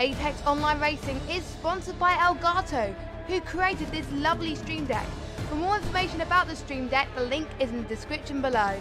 Apex Online Racing is sponsored by Elgato, who created this lovely stream deck. For more information about the stream deck, the link is in the description below.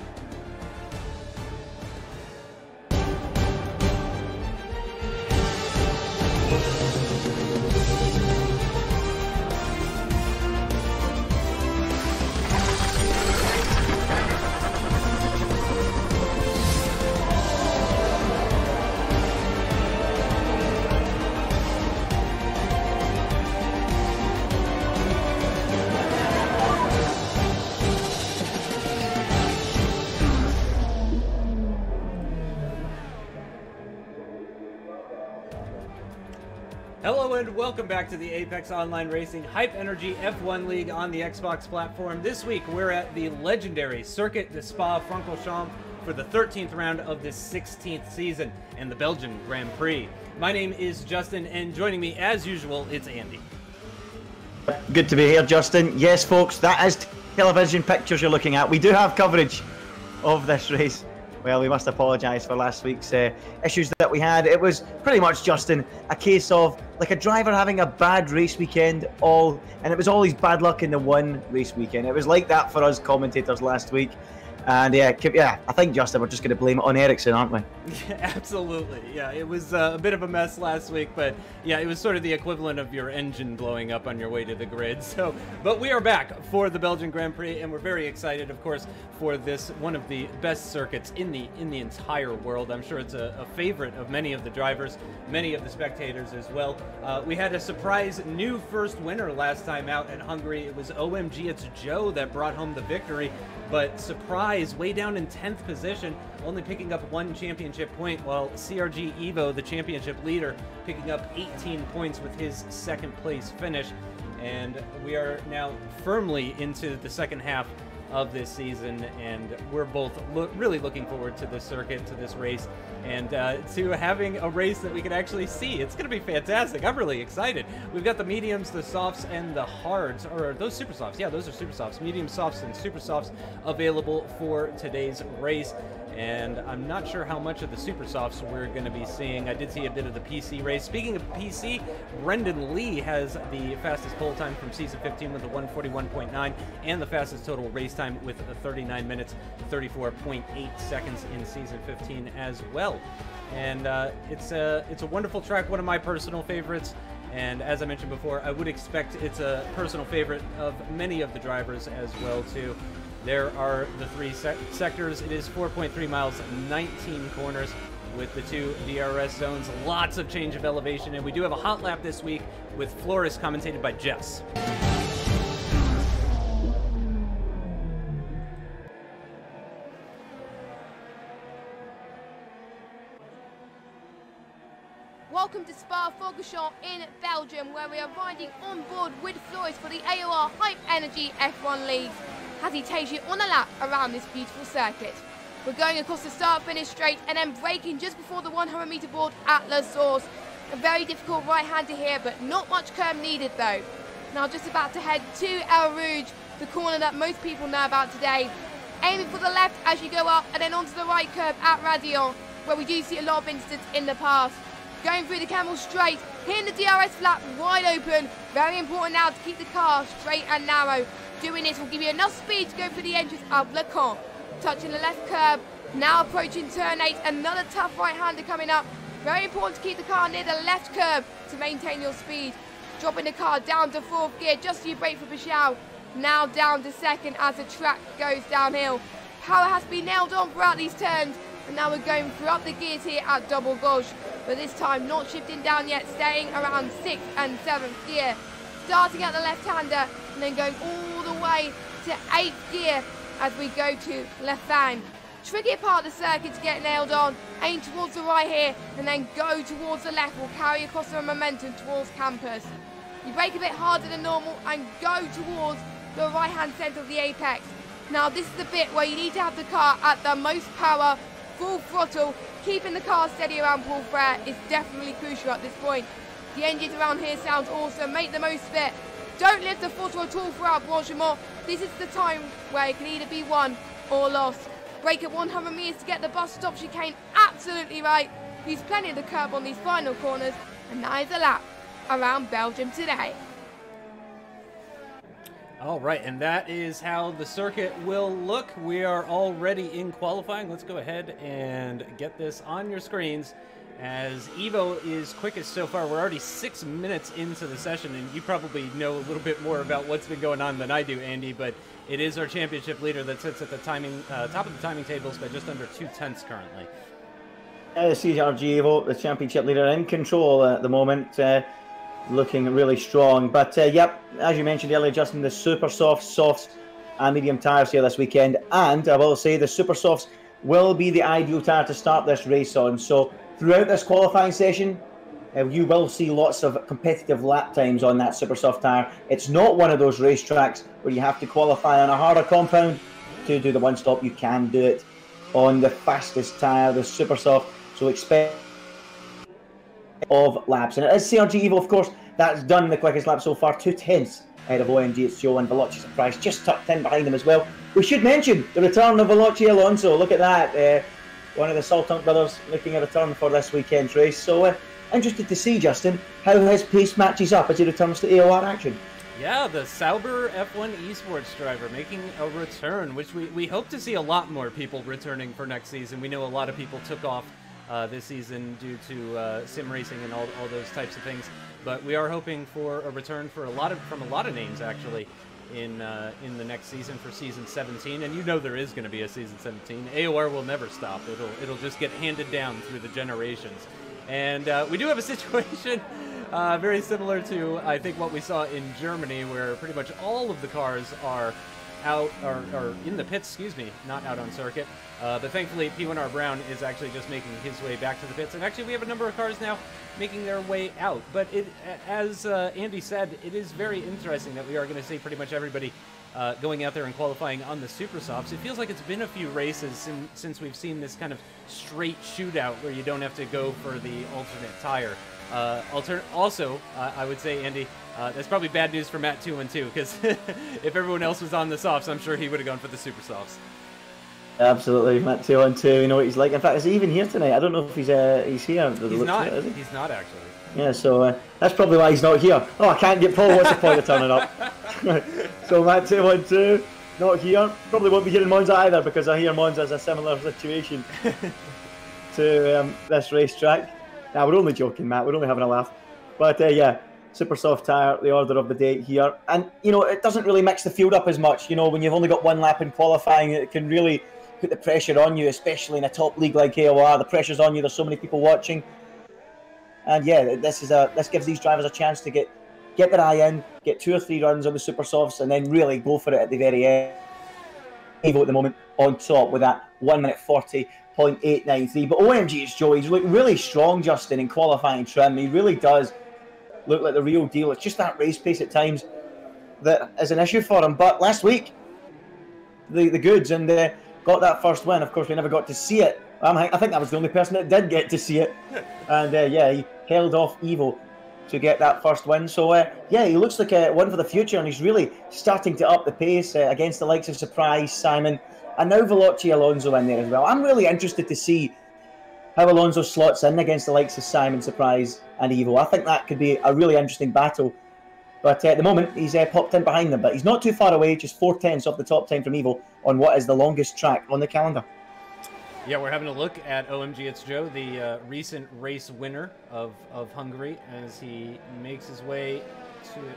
Hello and welcome back to the Apex Online Racing Hype Energy F1 League on the Xbox platform. This week we're at the legendary Circuit de Spa-Francorchamps for the 13th round of this 16th season and the Belgian Grand Prix. My name is Justin, and joining me as usual, it's Andy. Good to be here, Justin. Yes, folks, that is television pictures you're looking at. We do have coverage of this race. Well, we must apologise for last week's issues that we had. It was pretty much, Justin, a case of like a driver having a bad race weekend, and it was always bad luck in the one race weekend. It was like that for us commentators last week. And yeah, I think, Justin, we're just going to blame it on Ericsson, aren't we? Yeah, absolutely. Yeah, it was a bit of a mess last week, but yeah, it was sort of the equivalent of your engine blowing up on your way to the grid. So, but we are back for the Belgian Grand Prix, and we're very excited, of course, for this one of the best circuits in the entire world. I'm sure it's a favorite of many of the drivers, many of the spectators as well. We had a surprise new first winner last time out in Hungary. It was OMG, it's Joe that brought home the victory. But surprise, way down in 10th position, only picking up 1 championship point, while CRG Evo, the championship leader, picking up 18 points with his second place finish. And we are now firmly into the second half of this season, and we're both really looking forward to this circuit, to this race, and to having a race that we can actually see. It's going to be fantastic. I'm really excited. We've got the mediums, the softs, and the hards, or those super softs. Yeah, those are super softs. Medium softs and super softs available for today's race. And I'm not sure how much of the super softs we're going to be seeing. I did see a bit of the PC race. Speaking of PC, Brendan Lee has the fastest pole time from Season 15 with a 141.9 and the fastest total race time with a 39 minutes, 34.8 seconds in Season 15 as well. And it's a wonderful track, one of my personal favorites. And as I mentioned before, I would expect it's a personal favorite of many of the drivers as well, too. There are the 3 sectors. It is 4.3 miles, 19 corners with the 2 DRS zones. Lots of change of elevation, and we do have a hot lap this week with Flores commentated by Jess. Welcome to Spa-Francorchamps in Belgium, where we are riding on board with Flores for the AOR Hype Energy F1 League, as he takes you on a lap around this beautiful circuit. We're going across the start-finish straight and then braking just before the 100-meter board at La Source. A very difficult right-hander here, but not much curb needed though. Now just about to head to El Rouge, the corner that most people know about today. Aiming for the left as you go up, and then onto the right curve at Radion, where we do see a lot of incidents in the past. Going through the Camel straight, hitting the DRS flap wide open. Very important now to keep the car straight and narrow. Doing this will give you enough speed to go for the entrance of Le Camp. Touching the left curb, now approaching turn 8, another tough right-hander coming up. Very important to keep the car near the left curb to maintain your speed. Dropping the car down to 4th gear just so you brake for Pichal. Now down to 2nd as the track goes downhill. Power has been nailed on throughout these turns, and now we're going throughout the gears here at double gauche. But this time not shifting down yet, staying around 6th and 7th gear. Starting at the left-hander and then going all the way to 8th gear as we go to Le Fang. Tricky part of the circuit to get nailed on. Aim towards the right here and then go towards the left. Will carry across the momentum towards campus. You brake a bit harder than normal and go towards the right-hand centre of the apex. Now this is the bit where you need to have the car at the most power, full throttle. Keeping the car steady around Paul Frere is definitely crucial at this point. The engines around here sounds awesome, make the most of it. Don't lift the throttle at all throughout Francorchamps. This is the time where it can either be won or lost. Brake at 100 metres to get the bus stop chicane absolutely right. Use plenty of the curb on these final corners. And that is a lap around Belgium today. All right, and that is how the circuit will look. We are already in qualifying. Let's go ahead and get this on your screens. As Evo is quickest so far, we're already 6 minutes into the session, and you probably know a little bit more about what's been going on than I do, Andy, but it is our championship leader that sits at the timing top of the timing tables by just under 2/10 currently. CRG Evo, the championship leader, in control at the moment, looking really strong. But yep, as you mentioned earlier, Justin, the super softs, and medium tyres here this weekend, and I will say the super softs will be the ideal tyre to start this race on. So throughout this qualifying session, you will see lots of competitive lap times on that super soft tyre. It's not one of those racetracks where you have to qualify on a harder compound to do the one stop. You can do it on the fastest tyre, the super soft. So expect of laps. And it is CRG Evo, of course, that's done the quickest lap so far, 2/10 ahead of OMG. It's Joe, and Veloci Surprise just tucked in behind them as well. We should mention the return of Veloci Alonso. Look at that. One of the Sutton brothers looking at a return for this weekend's race. So interested to see, Justin, how his pace matches up as he returns to AOR action. Yeah, the Sauber F1 esports driver making a return, which we hope to see a lot more people returning for next season. We know a lot of people took off this season due to sim racing and all those types of things, but we are hoping for a return for from a lot of names actually in the next season, for season 17. And you know there is going to be a season 17. AOR will never stop. It'll just get handed down through the generations. And we do have a situation very similar to, I think, what we saw in Germany, where pretty much all of the cars are out, or in the pits, excuse me, not out on circuit. But thankfully, P1R Brown is actually just making his way back to the pits. And actually, we have a number of cars now making their way out. But as Andy said, it is very interesting that we are going to see pretty much everybody going out there and qualifying on the Super Softs. It feels like it's been a few races since we've seen this kind of straight shootout where you don't have to go for the alternate tire. Also, I would say, Andy, that's probably bad news for Matt 212, because if everyone else was on the softs, I'm sure he would have gone for the Super Softs. Absolutely, Matt 212. You know what he's like. In fact, is he even here tonight? I don't know if he's here. He's not. Is he? He's not actually. Yeah, so that's probably why he's not here. Oh, I can't get Paul. What's the point of turning up? So Matt 212 not here. Probably won't be here in Monza either, because I hear Monza is a similar situation to this racetrack. Nah, we're only joking, Matt. We're only having a laugh. But yeah, super soft tyre, the order of the day here. And, you know, it doesn't really mix the field up as much. You know, when you've only got one lap in qualifying, it can really put the pressure on you, especially in a top league like AOR. The pressure's on you. There's so many people watching. And yeah, this gives these drivers a chance to get their eye in, get 2 or 3 runs on the super softs, and then really go for it at the very end. Evo at the moment on top with that 1:40.893. But OMG, it's Joe. He's looking really strong, Justin, in qualifying trim. He really does look like the real deal. It's just that race pace at times that is an issue for him. But last week, the goods, and got that first win. Of course, we never got to see it. I think that was the only person that did get to see it. And yeah, he held off Evo to get that first win. So yeah, he looks like one for the future, and he's really starting to up the pace against the likes of Surprise, Simon, and now Veloci Alonso in there as well. I'm really interested to see how Alonso slots in against the likes of Simon, Surprise, and Evo. I think that could be a really interesting battle. But at the moment, he's popped in behind them. But he's not too far away, just 4/10 off the top time from Evo on what is the longest track on the calendar. Yeah, we're having a look at OMG It's Joe, the recent race winner of Hungary, as he makes his way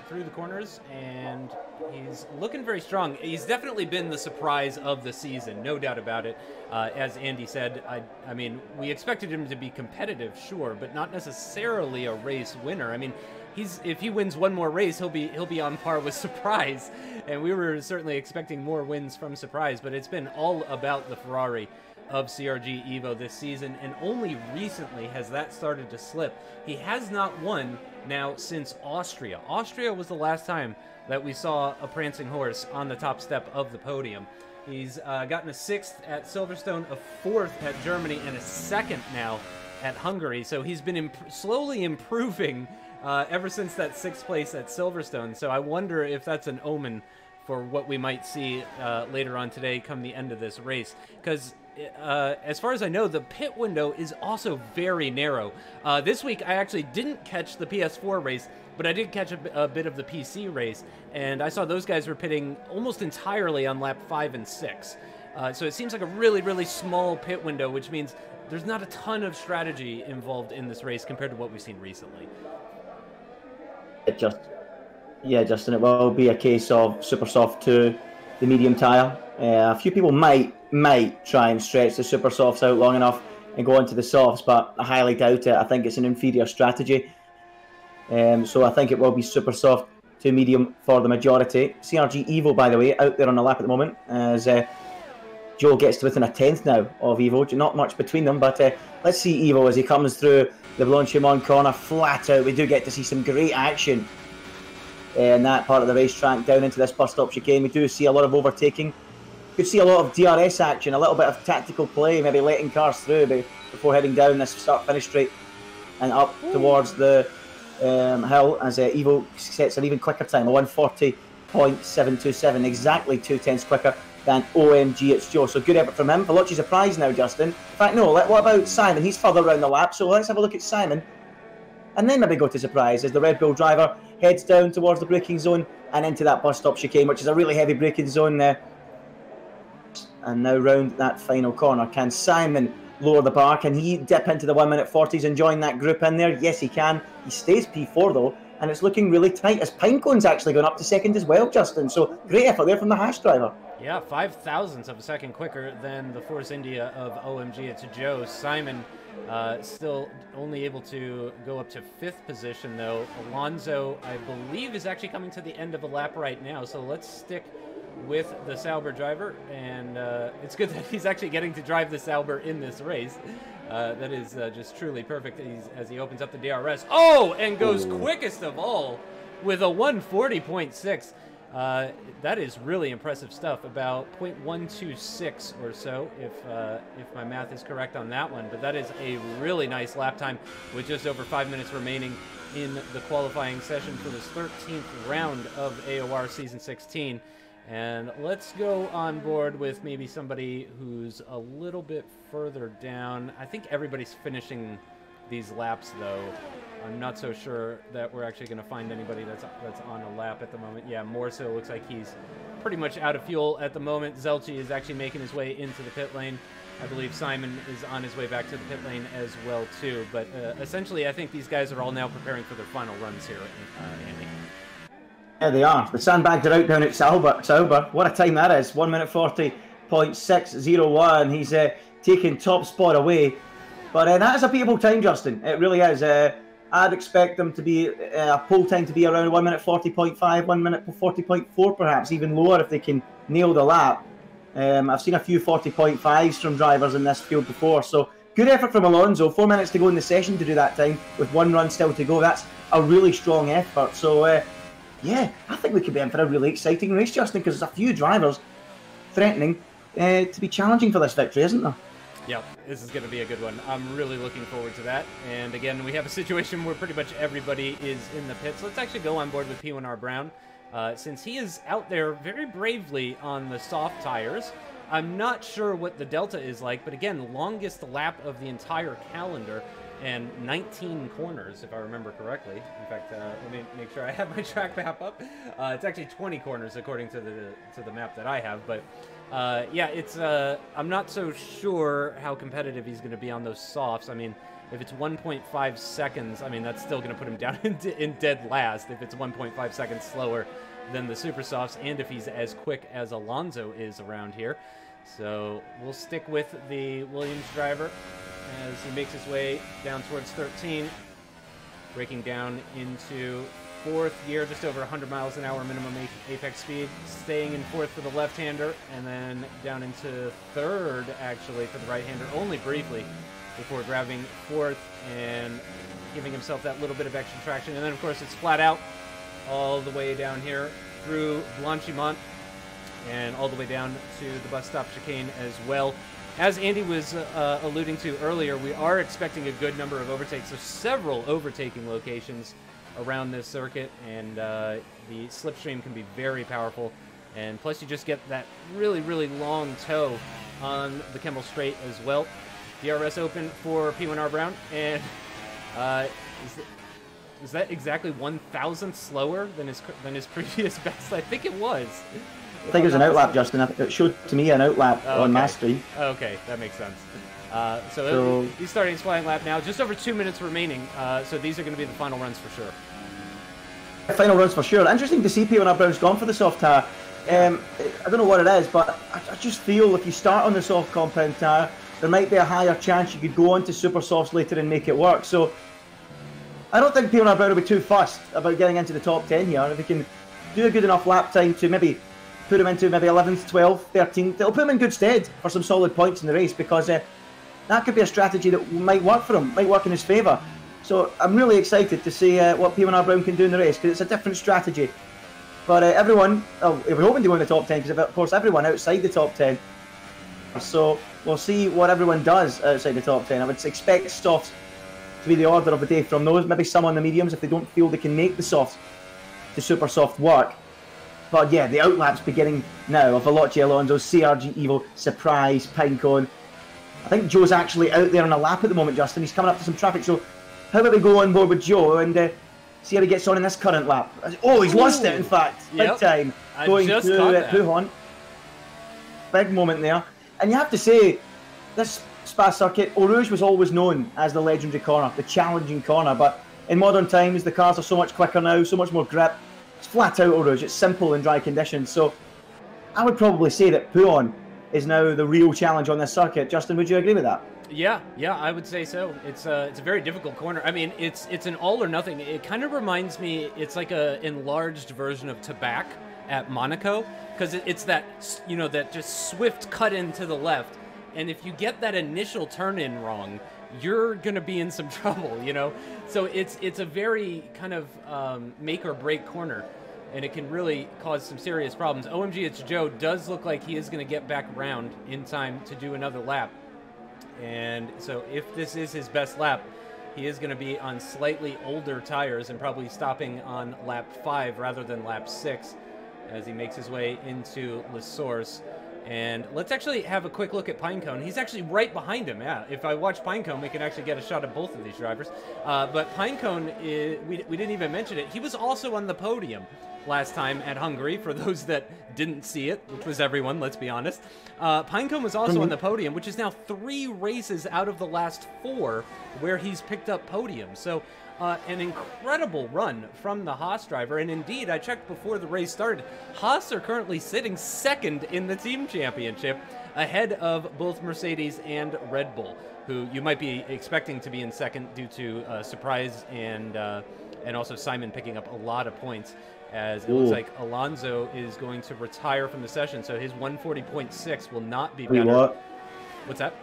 through the corners, and he's looking very strong. He's definitely been the surprise of the season, no doubt about it. As Andy said, I mean, we expected him to be competitive, sure, but not necessarily a race winner. I mean, if he wins one more race, he'll be on par with Surprise, and we were certainly expecting more wins from Surprise, but it's been all about the Ferrari of CRG Evo this season, and only recently has that started to slip. He has not won now since Austria. Austria was the last time that we saw a prancing horse on the top step of the podium. He's gotten a 6th at Silverstone, a 4th at Germany, and a 2nd now at Hungary. So he's been slowly improving ever since that 6th place at Silverstone. So I wonder if that's an omen for what we might see later on today come the end of this race. Because as far as I know, the pit window is also very narrow. This week, I actually didn't catch the PS4 race, but I did catch a bit of the PC race, and I saw those guys were pitting almost entirely on lap 5 and 6. So it seems like a really, really small pit window, which means there's not a ton of strategy involved in this race compared to what we've seen recently. Yeah, Justin, it will be a case of super soft to the medium tyre. A few people might try and stretch the super softs out long enough and go into the softs, but I highly doubt it. I think it's an inferior strategy. So I think it will be super soft to medium for the majority. CRG Evo, by the way, out there on the lap at the moment, as Joe gets to within a tenth now of Evo. Not much between them, but let's see Evo as he comes through the Blanchimont corner flat out. We do get to see some great action in that part of the racetrack down into this bus stop chicane. We do see a lot of overtaking. Could see a lot of DRS action, a little bit of tactical play, maybe letting cars through before heading down this start-finish straight and up towards the hill as Evo sets an even quicker time, a 140.727, exactly 2/10 quicker than OMG It's Joe. So good effort from him. Veloci surprised now, Justin. In fact, no, what about Simon? He's further around the lap, so let's have a look at Simon. And then maybe go to surprise as the Red Bull driver heads down towards the braking zone and into that bus stop chicane, which is a really heavy braking zone there. And now round that final corner. Can Simon lower the bar? Can he dip into the 1 minute 40s and join that group in there? Yes, he can. He stays P4 though, and it's looking really tight as Pinecone's actually going up to second as well, Justin. So great effort there from the Haas driver. Yeah, 5/1000ths of a second quicker than the Force India of OMG It's Joe. Simon still only able to go up to 5th position though. Alonso, I believe, is actually coming to the end of a lap right now, so let's stick with the Sauber driver, and it's good that he's actually getting to drive the Sauber in this race. That is just truly perfect as he opens up the DRS. Oh, and goes quickest of all with a 140.6. That is really impressive stuff, about 0.126 or so, if my math is correct on that one. But that is a really nice lap time with just over 5 minutes remaining in the qualifying session for this 13th round of AOR Season 16. And let's go on board with maybe somebody who's a little bit further down. I think everybody's finishing these laps, though. I'm not so sure that we're actually going to find anybody that's on a lap at the moment. Yeah, Morso looks like he's pretty much out of fuel at the moment. Zelchi is actually making his way into the pit lane. I believe Simon is on his way back to the pit lane as well, too. But essentially, I think these guys are all now preparing for their final runs here, Andy. Yeah, they are. The sandbags are out down at Sauber. What a time that is. 1 minute 40.601. He's taking top spot away. But that is a beatable time, Justin. It really is. I'd expect them to be a pole time to be around 1 minute 40.5, 1 minute 40.4 perhaps, even lower if they can nail the lap. I've seen a few 40.5s from drivers in this field before. So good effort from Alonso. 4 minutes to go in the session to do that time with one run still to go. That's a really strong effort. So yeah, I think we could be in for a really exciting race, Justin, because there's a few drivers threatening to be challenging for this victory, isn't there? Yeah, this is going to be a good one. I'm really looking forward to that. And again, we have a situation where pretty much everybody is in the pits. Let's actually go on board with P1R Brown, since he is out there very bravely on the soft tires. I'm not sure what the delta is like, but again, longest lap of the entire calendar. And 19 corners, if I remember correctly. In fact, let me make sure I have my track map up. It's actually 20 corners according to the map that I have. But yeah, it's I'm not so sure how competitive he's going to be on those softs. I mean, if it's 1.5 seconds, I mean that's still going to put him down in dead last. If it's 1.5 seconds slower than the super softs, and if he's as quick as Alonso is around here. So we'll stick with the Williams driver as he makes his way down towards 13, breaking down into 4th gear, just over 100 miles an hour minimum apex speed, staying in 4th for the left-hander, and then down into 3rd, actually, for the right-hander, only briefly, before grabbing 4th and giving himself that little bit of extra traction. And then, of course, it's flat out all the way down here through Blanchimont and all the way down to the bus stop chicane as well. As Andy was alluding to earlier, we are expecting a good number of overtakes. There's several overtaking locations around this circuit, and the slipstream can be very powerful. And plus you just get that really, really long toe on the Kemmel Straight as well. DRS open for P1R Brown, and is that exactly 1,000th slower than his previous best? I think it was. I think it was an outlap, Justin. It showed to me an outlap on Mastery. Okay, that makes sense. So he's starting his flying lap now. Just over 2 minutes remaining. So these are going to be the final runs for sure. Final runs for sure. Interesting to see P1R Brown's gone for the soft tire. I don't know what it is, but I just feel if you start on the soft compound tire, there might be a higher chance you could go on to super softs later and make it work. So I don't think P1R Brown will be too fussed about getting into the top 10 here. If he can do a good enough lap time to maybe put him into maybe 11th, 12th, 13th, it'll put him in good stead for some solid points in the race, because that could be a strategy that might work for him, might work in his favour. So I'm really excited to see what P1R Brown can do in the race, because it's a different strategy. But everyone, we're hoping to go in the top 10, because of course everyone outside the top 10. So we'll see what everyone does outside the top 10. I would expect softs to be the order of the day from those. Maybe some on the mediums if they don't feel they can make the softs to super soft work. But yeah, the outlaps beginning now of Veloci Alonso, CRG Evo, Surprise, Pinecone. I think Joe's actually out there on a lap at the moment, Justin. He's coming up to some traffic. So how about we go on board with Joe and see how he gets on in this current lap? Oh, he's lost it, in fact. Big time. Going through Pujon. Big moment there. And you have to say, this Spa circuit, Eau Rouge was always known as the legendary corner, the challenging corner. But in modern times, the cars are so much quicker now, so much more grip. It's flat out Eau Rouge. It's simple in dry conditions. So I would probably say that Pujon is now the real challenge on this circuit. Justin, would you agree with that? Yeah, I would say so. It's a very difficult corner. I mean, it's an all or nothing. It kind of reminds me, it's like a enlarged version of Tabac at Monaco, because it's that, you know, that just swift cut in to the left, and if you get that initial turn in wrong, you're gonna be in some trouble, you know. So it's a very kind of make or break corner, and it can really cause some serious problems. OMG, it's Joe does look like he is gonna get back around in time to do another lap. And so if this is his best lap, he is going to be on slightly older tires and probably stopping on lap 5 rather than lap 6 as he makes his way into La Source. And let's actually have a quick look at Pinecone. He's actually right behind him. Yeah, if I watch Pinecone, we can actually get a shot of both of these drivers. But Pinecone, we didn't even mention it. He was also on the podium last time at Hungary, for those that didn't see it, which was everyone, let's be honest. Pinecone was also on the podium, which is now 3 races out of the last 4 where he's picked up podiums. So an incredible run from the Haas driver. And indeed, I checked before the race started, Haas are currently sitting 2nd in the team championship, ahead of both Mercedes and Red Bull, who you might be expecting to be in 2nd due to Surprise and also Simon picking up a lot of points, as it looks like Alonso is going to retire from the session, so his 140.6 will not be better. What's that?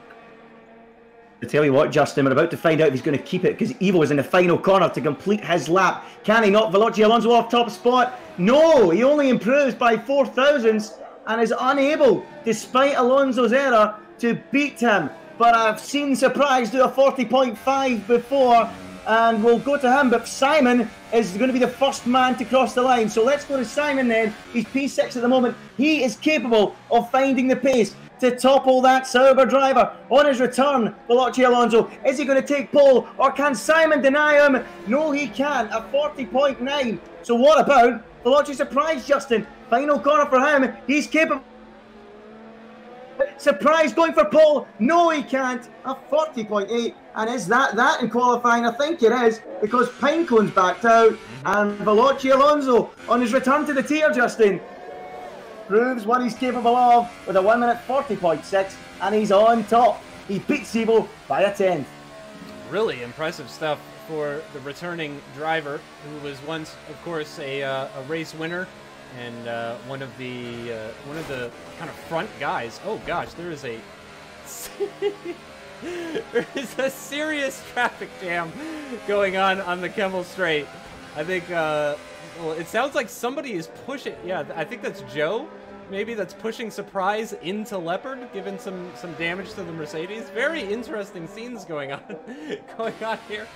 I tell you what, Justin, we're about to find out if he's going to keep it, because Evo is in the final corner to complete his lap. Can he knock Veloci Alonso off top spot? No, he only improves by 4 thousandths and is unable, despite Alonso's error, to beat him. But I've seen Surprise do a 40.5 before, and we'll go to him, but Simon is going to be the first man to cross the line. So let's go to Simon then. He's P6 at the moment. He is capable of finding the pace to topple that Sauber driver on his return. Veloci Alonso, is he going to take pole, or can Simon deny him? No, he can't, a 40.9. So what about Veloci Surprise, Justin? Final corner for him. He's capable. Surprise going for pole. No, he can't. A 40.8. And is that in qualifying? I think it is, because Pinecone's backed out, and Veloci Alonso on his return to the tier, Justin, proves what he's capable of with a 1 minute 40.6, and he's on top. He beats Evo by a 10th. Really impressive stuff for the returning driver, who was once, of course, a race winner and one of the kind of front guys. Oh gosh, there is a there is a serious traffic jam going on the Kemmel Straight. I think well, it sounds like somebody is pushing. Yeah, I think that's Joe. Maybe that's pushing Surprise into Leopard, giving some damage to the Mercedes. Very interesting scenes going on here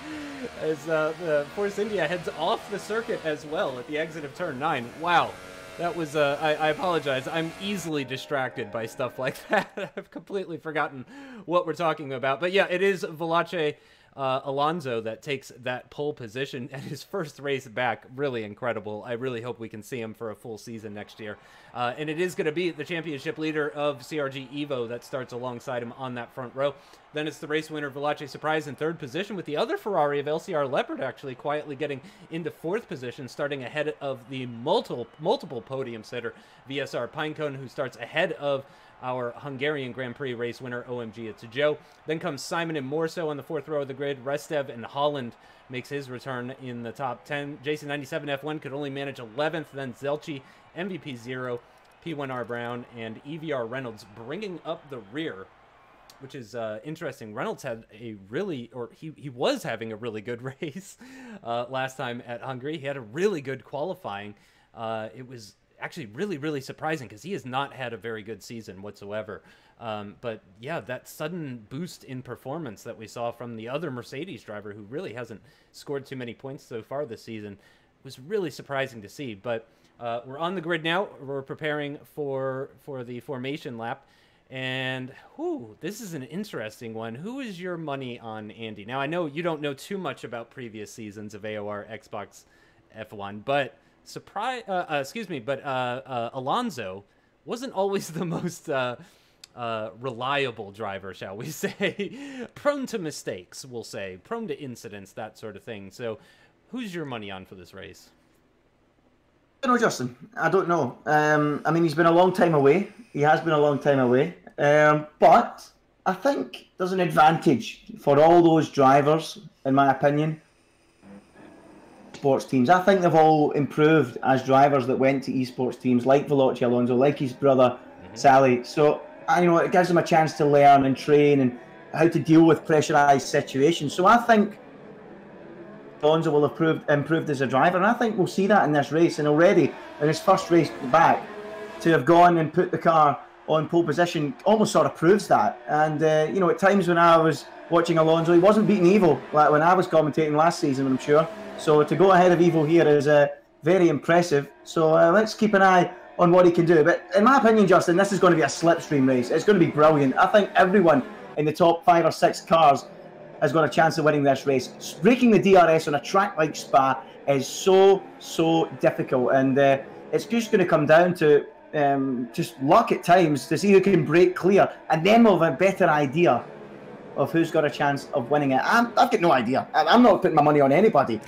as the Force India heads off the circuit as well at the exit of turn 9. Wow. That was, I apologize. I'm easily distracted by stuff like that. I've completely forgotten what we're talking about. But yeah, it is Veloce Alonso that takes that pole position at his first race back. Really incredible. I really hope we can see him for a full season next year. And it is going to be the championship leader of CRG Evo that starts alongside him on that front row. Then it's the race winner, Veloce Surprise, in third position, with the other Ferrari of LCR Leopard actually quietly getting into fourth position, starting ahead of the multiple podium sitter, VSR Pinecone, who starts ahead of our Hungarian Grand Prix race winner, OMG It's a Joe. Then comes Simon and Morso on the fourth row of the grid. Restev and Holland makes his return in the top 10. JC97 F1 could only manage 11th. Then Zelchi, MVP 0, P1R Brown, and EVR Reynolds bringing up the rear, which is interesting. Reynolds had a really, or he was having a really good race last time at Hungary. He had a really good qualifying. It was actually really surprising because he has not had a very good season whatsoever. But yeah, that sudden boost in performance that we saw from the other Mercedes driver, who really hasn't scored too many points so far this season, was really surprising to see. But we're on the grid now. We're preparing for the formation lap. And whew, this is an interesting one. Who is your money on, Andy? Now, I know you don't know too much about previous seasons of AOR Xbox F1, but Alonso wasn't always the most reliable driver, shall we say. Prone to mistakes, we'll say. Prone to incidents, that sort of thing. So who's your money on for this race? I don't know, Justin. I don't know. I mean, he's been a long time away. He has been a long time away. But I think there's an advantage for all those drivers, in my opinion, sports teams. I think they've all improved as drivers that went to esports teams, like Veloce Alonso, like his brother, Sally. So, you know, it gives them a chance to learn and train and how to deal with pressurized situations. So I think Alonso will have improved as a driver, and I think we'll see that in this race. And already in his first race back, to have gone and put the car on pole position almost sort of proves that. And you know, at times when I was watching Alonso, he wasn't beating Evo like when I was commentating last season, I'm sure. So to go ahead of Evo here is very impressive. So let's keep an eye on what he can do. But in my opinion, Justin, this is going to be a slipstream race. It's going to be brilliant. I think everyone in the top 5 or 6 cars has got a chance of winning this race. Breaking the DRS on a track like Spa is so difficult, and it's just going to come down to just luck at times to see who can break clear, and then we'll have a better idea of who's got a chance of winning it. I've got no idea. I'm not putting my money on anybody,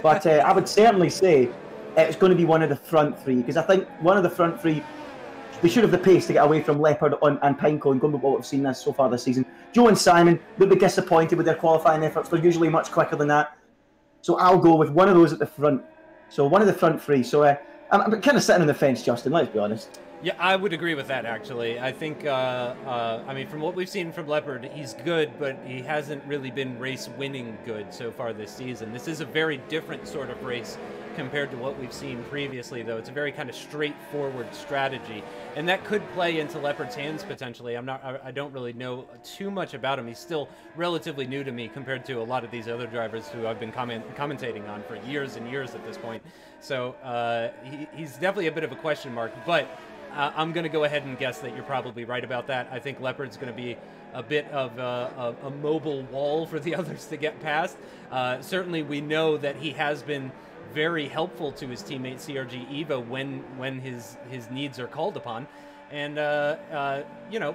but I would certainly say it's going to be one of the front 3, because I think one of the front 3, they should have the pace to get away from Leopard and Pinecone, going with what we've seen this so far this season. Joe and Simon, they'll be disappointed with their qualifying efforts. They're usually much quicker than that. So I'll go with one of those at the front. So one of the front 3. So I'm kind of sitting on the fence, Justin, let's be honest. Yeah, I would agree with that, actually. I think, I mean, from what we've seen from Leopard, he's good, but he hasn't really been race-winning good so far this season. This is a very different sort of race compared to what we've seen previously, though. It's a very kind of straightforward strategy, and that could play into Leopard's hands, potentially. I don't really know too much about him. He's still relatively new to me compared to a lot of these other drivers who I've been commentating on for years and years at this point. So he's definitely a bit of a question mark, but I'm going to go ahead and guess that you're probably right about that. I think Leopard's going to be a bit of a mobile wall for the others to get past. Certainly, we know that he has been very helpful to his teammate CRG Evo when his needs are called upon. And, you know,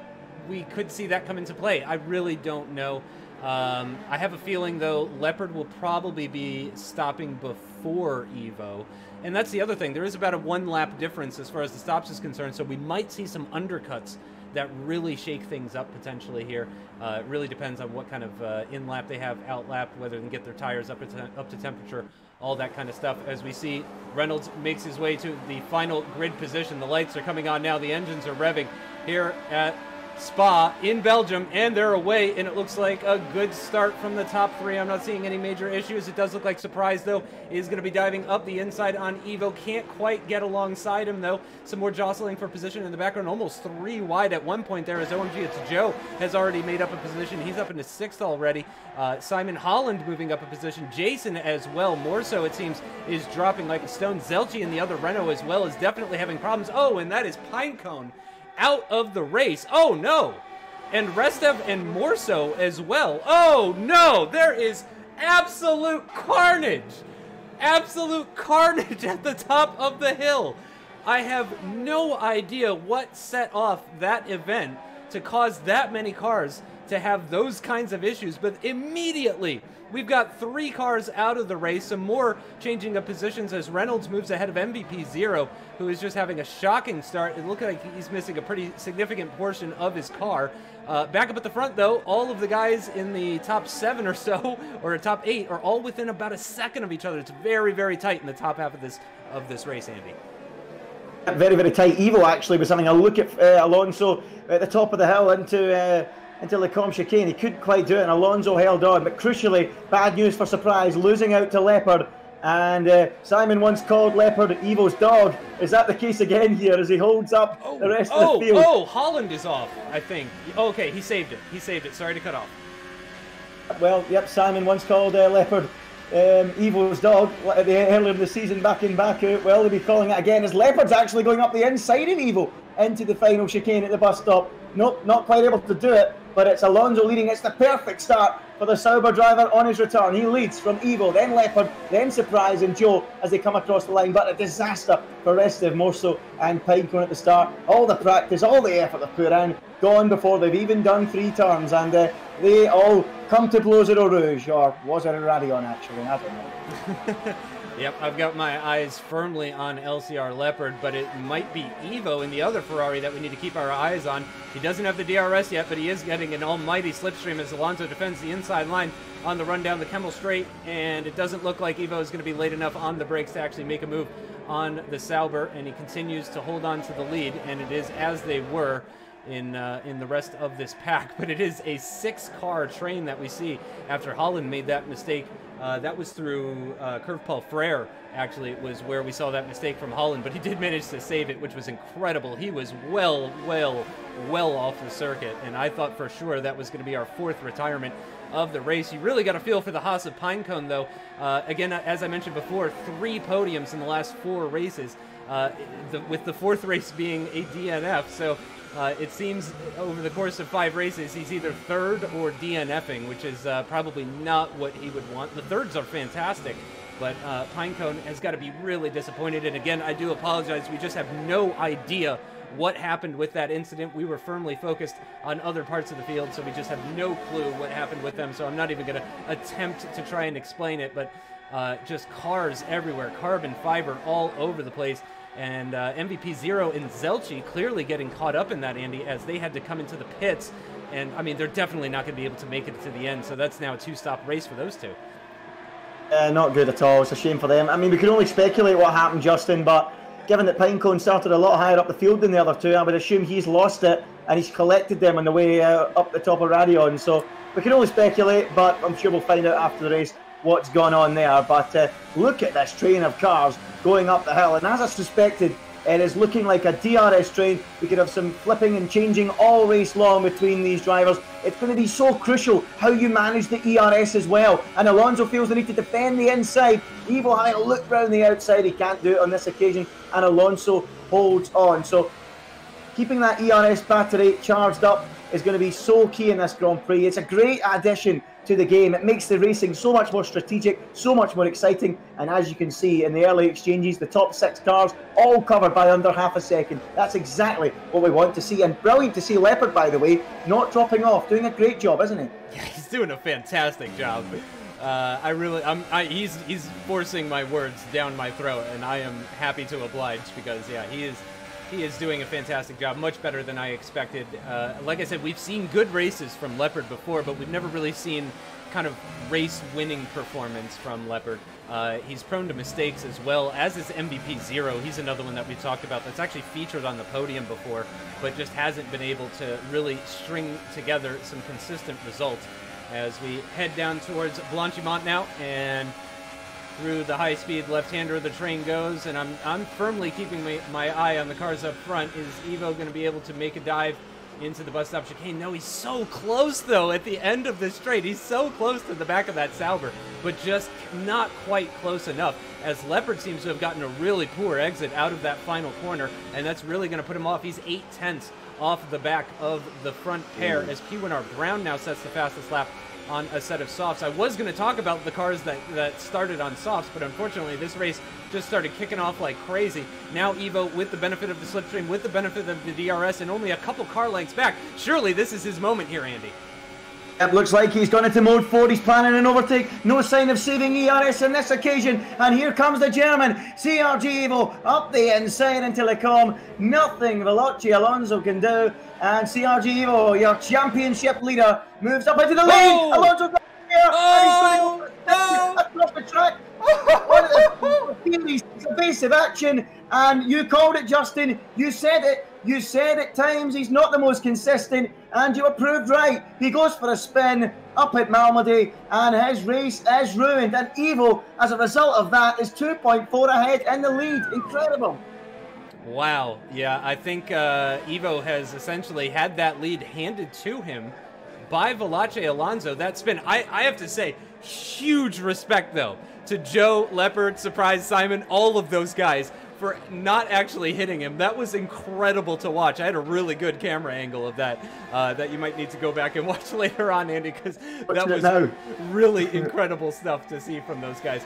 we could see that come into play. I really don't know. I have a feeling, though, Leopard will probably be stopping before Evo. And that's the other thing. There is about a 1-lap difference as far as the stops is concerned, so we might see some undercuts that really shake things up potentially here. It really depends on what kind of in-lap they have, out-lap, whether they can get their tires up to temperature, all that kind of stuff. As we see, Reynolds makes his way to the final grid position. The lights are coming on now. The engines are revving here at Spa in Belgium, and they're away, and it looks like a good start from the top 3. I'm not seeing any major issues. It does look like Surprise, though, is going to be diving up the inside on Evo. Can't quite get alongside him, though. Some more jostling for position in the background. Almost 3 wide at one point there as OMG. It's Joe has already made up a position. He's up into 6th already. Simon Holland moving up a position. Jason as well, more so it seems, is dropping like a stone. Zelchi and the other Renault as well is definitely having problems. Oh, and that is Pinecone out of the race. Oh no, and Restev and more so as well. Oh no, there is absolute carnage at the top of the hill. I have no idea what set off that event to cause that many cars to have those kinds of issues, but immediately we've got 3 cars out of the race, some more changing of positions as Reynolds moves ahead of MVP 0, who is just having a shocking start. It looks like he's missing a pretty significant portion of his car. Back up at the front, though, all of the guys in the top 7 or so, or top 8, are all within about a second of each other. It's very, very tight in the top half of this race, Andy. Very, very tight. Evo actually was having a look at Alonso at the top of the hill into the Combe chicane. He couldn't quite do it, and Alonso held on. But crucially, bad news for Surprise, losing out to Leopard. And Simon once called Leopard Evo's dog. Is that the case again here as he holds up the rest of the field? Oh, Holland is off, I think. Okay, he saved it. Sorry to cut off. Well, yep, Simon once called Leopard Evo's dog earlier in the season, back in Baku. Well, they'll be calling it again as Leopard's actually going up the inside of Evo into the final chicane at the bus stop. Nope, not quite able to do it, but it's Alonso leading. It's the perfect start for the Sauber driver on his return. He leads from Evo, then Leopard, then Surprise and Joe as they come across the line. But a disaster for Restev, more so, and Pinecone at the start. All the practice, all the effort they've put in, gone before they've even done 3 turns, and they all come to blows at Eau Rouge, or was it a Radion actually? I don't know. Yep, I've got my eyes firmly on LCR Leopard, but it might be Evo in the other Ferrari that we need to keep our eyes on. He doesn't have the DRS yet, but he is getting an almighty slipstream as Alonso defends the inside line on the run down the Kemmel Straight, and it doesn't look like Evo is going to be late enough on the brakes to actually make a move on the Sauber, and he continues to hold on to the lead, and it is as they were in the rest of this pack. But it is a 6-car train that we see after Holland made that mistake. That was through Curve Paul Frere, actually, it was where we saw that mistake from Holland, but he did manage to save it, which was incredible. He was well off the circuit, and I thought for sure that was going to be our 4th retirement of the race. You really got a feel for the Haas of Pinecone, though. Again, as I mentioned before, 3 podiums in the last 4 races, with the 4th race being a DNF, so it seems over the course of 5 races, he's either 3rd or DNFing, which is probably not what he would want. The 3rds are fantastic, but Pinecone has got to be really disappointed. And again, I do apologize. We just have no idea what happened with that incident. We were firmly focused on other parts of the field, so we just have no clue what happened with them. So I'm not even going to attempt to try and explain it, but just cars everywhere, carbon fiber all over the place. And MVP 0 and Zelchi clearly getting caught up in that, Andy, as they had to come into the pits. And, I mean, they're definitely not going to be able to make it to the end. So that's now a 2-stop race for those 2. Not good at all. It's a shame for them. I mean, we can only speculate what happened, Justin, but given that Pinecone started a lot higher up the field than the other 2, I would assume he's lost it and he's collected them on the way up the top of Radion. So we can only speculate, but I'm sure we'll find out after the race what's gone on there. But look at this train of cars going up the hill, and as I suspected, it is looking like a DRS train. We could have some flipping and changing all race long between these drivers. It's going to be so crucial how you manage the ERS as well, and Alonso feels the need to defend the inside. Evo having a look round the outside, he can't do it on this occasion, and Alonso holds on. So keeping that ERS battery charged up is going to be so key in this Grand Prix. It's a great addition to the game. It makes the racing so much more strategic, so much more exciting, and as you can see in the early exchanges, the top 6 cars all covered by under half a second. That's exactly what we want to see, and brilliant to see Leopard, by the way, not dropping off, doing a great job, isn't he? Yeah, he's doing a fantastic job. He's forcing my words down my throat, and I am happy to oblige because, yeah, He is doing a fantastic job, much better than I expected. Like I said, we've seen good races from Leopard before, but we've never really seen kind of race-winning performance from Leopard. He's prone to mistakes as well, as is MVP Zero. He's another one that we talked about that's actually featured on the podium before, but just hasn't been able to really string together some consistent results. As we head down towards Blanchimont now, and through the high-speed left-hander the train goes, and I'm firmly keeping my eye on the cars up front. Is Evo going to be able to make a dive into the bus stop chicane? No, he's so close, though, at the end of the straight. He's so close to the back of that Sauber, but just not quite close enough, as Leopard seems to have gotten a really poor exit out of that final corner, and that's really going to put him off. He's 0.8 off the back of the front pair, as P1R Brown now sets the fastest lap on a set of softs. I was going to talk about the cars that started on softs, but unfortunately this race just started kicking off like crazy. Now Evo, with the benefit of the slipstream, with the benefit of the DRS, and only a couple car lengths back. Surely this is his moment here, Andy. It looks like he's gone into mode 4. He's planning an overtake. No sign of saving ERS on this occasion. And here comes the German. CRG Evo up the inside into the com. Nothing Veloce Alonso can do. And CRG Evo, your championship leader, moves up into the lead. Alonso's up here. And he's going across the track. It's evasive action. And you called it, Justin. You said it. You said at times he's not the most consistent, and you were proved right. He goes for a spin up at Malmedy, and his race is ruined. And Evo, as a result of that, is 2.4 ahead in the lead. Incredible. Wow. Yeah, I think Evo has essentially had that lead handed to him by Veloce Alonso. That spin, I have to say, huge respect, though, to Joe, Leopard, Surprise, Simon, all of those guys, for not actually hitting him. That was incredible to watch. I had a really good camera angle of that that you might need to go back and watch later on, Andy, because that was really incredible stuff to see from those guys.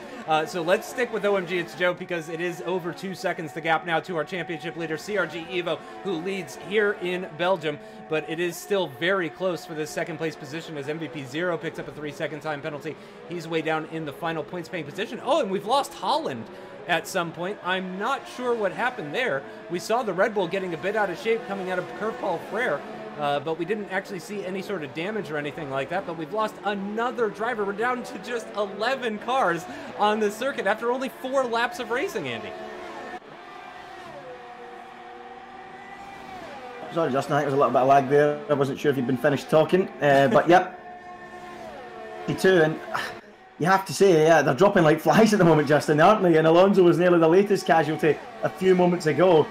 So let's stick with OMG It's Joe, because it is over 2 seconds the gap now to our championship leader, CRG Evo, who leads here in Belgium, but it is still very close for this second place position, as MVP Zero picks up a 3-second time penalty. He's way down in the final points paying position. Oh, and we've lost Holland at some point. I'm not sure what happened there. We saw the Red Bull getting a bit out of shape coming out of Curve Paul Frere, but we didn't actually see any sort of damage or anything like that. But we've lost another driver. We're down to just 11 cars on the circuit after only 4 laps of racing, Andy. Sorry, Justin, I think there was a little bit of lag there. I wasn't sure if you'd been finished talking, but yep. 52, and you have to say, yeah, they're dropping like flies at the moment, Justin, aren't they? And Alonso was nearly the latest casualty a few moments ago.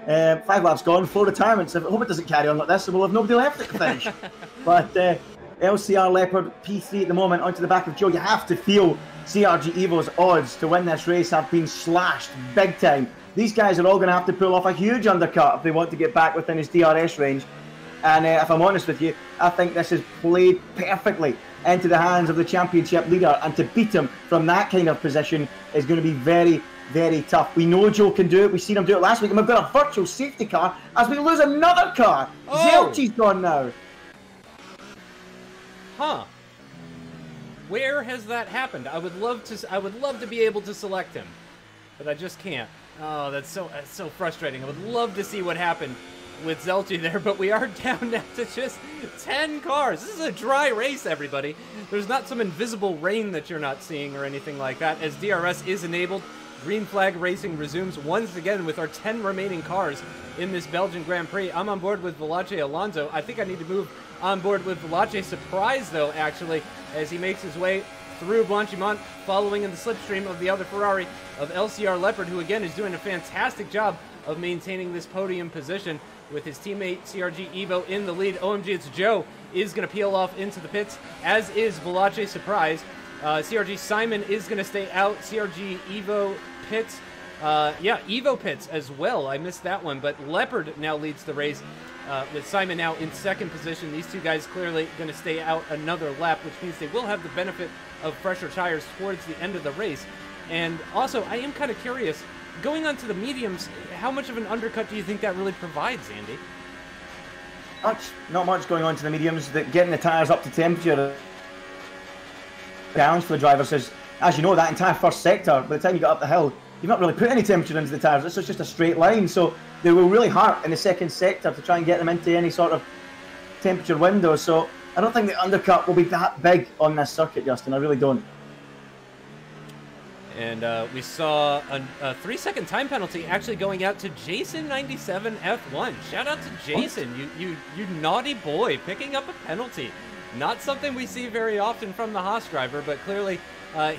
5 laps gone, 4 retirements. I hope it doesn't carry on like this, so we'll have nobody left at the finish. But LCR Leopard P3 at the moment onto the back of Joe. You have to feel CRG Evo's odds to win this race have been slashed big time. These guys are all going to have to pull off a huge undercut if they want to get back within his DRS range. And if I'm honest with you, I think this is played perfectly into the hands of the championship leader, and to beat him from that kind of position is going to be very, very tough. We know Joe can do it. We've seen him do it last week, and we've got a virtual safety car as we lose another car. Zelchi's gone now. Huh. Where has that happened? I would love to be able to select him, but I just can't. Oh, that's so frustrating. I would love to see what happened with Zelchi there, but we are down now to just 10 cars. This is a dry race, everybody. There's not some invisible rain that you're not seeing or anything like that. As DRS is enabled, green flag racing resumes once again with our 10 remaining cars in this Belgian Grand Prix. I'm on board with Veloce Alonso. I think I need to move on board with Veloce Surprise, though, actually, as he makes his way through Blanchimont, following in the slipstream of the other Ferrari of LCR Leopard, who again is doing a fantastic job of maintaining this podium position with his teammate CRG Evo in the lead. OMG It's Joe is going to peel off into the pits, as is Veloce Surprise. CRG Simon is going to stay out. CRG Evo pits. Yeah, Evo pits as well. I missed that one, but Leopard now leads the race with Simon now in second position. These two guys clearly going to stay out another lap, which means they will have the benefit of fresher tires towards the end of the race. And also, I am kind of curious, going on to the mediums, how much of an undercut do you think that really provides, Andy? Not much going on to the mediums. Getting the tyres up to temperature challenge for the drivers is, as you know, that entire first sector, by the time you get up the hill, you've not really put any temperature into the tyres. It's just a straight line. So they will really hurt in the second sector to try and get them into any sort of temperature window. So I don't think the undercut will be that big on this circuit, Justin. I really don't. And we saw a 3-second time penalty actually going out to Jason97F1. Shout out to Jason, you naughty boy, picking up a penalty. Not something we see very often from the Haas driver, but clearly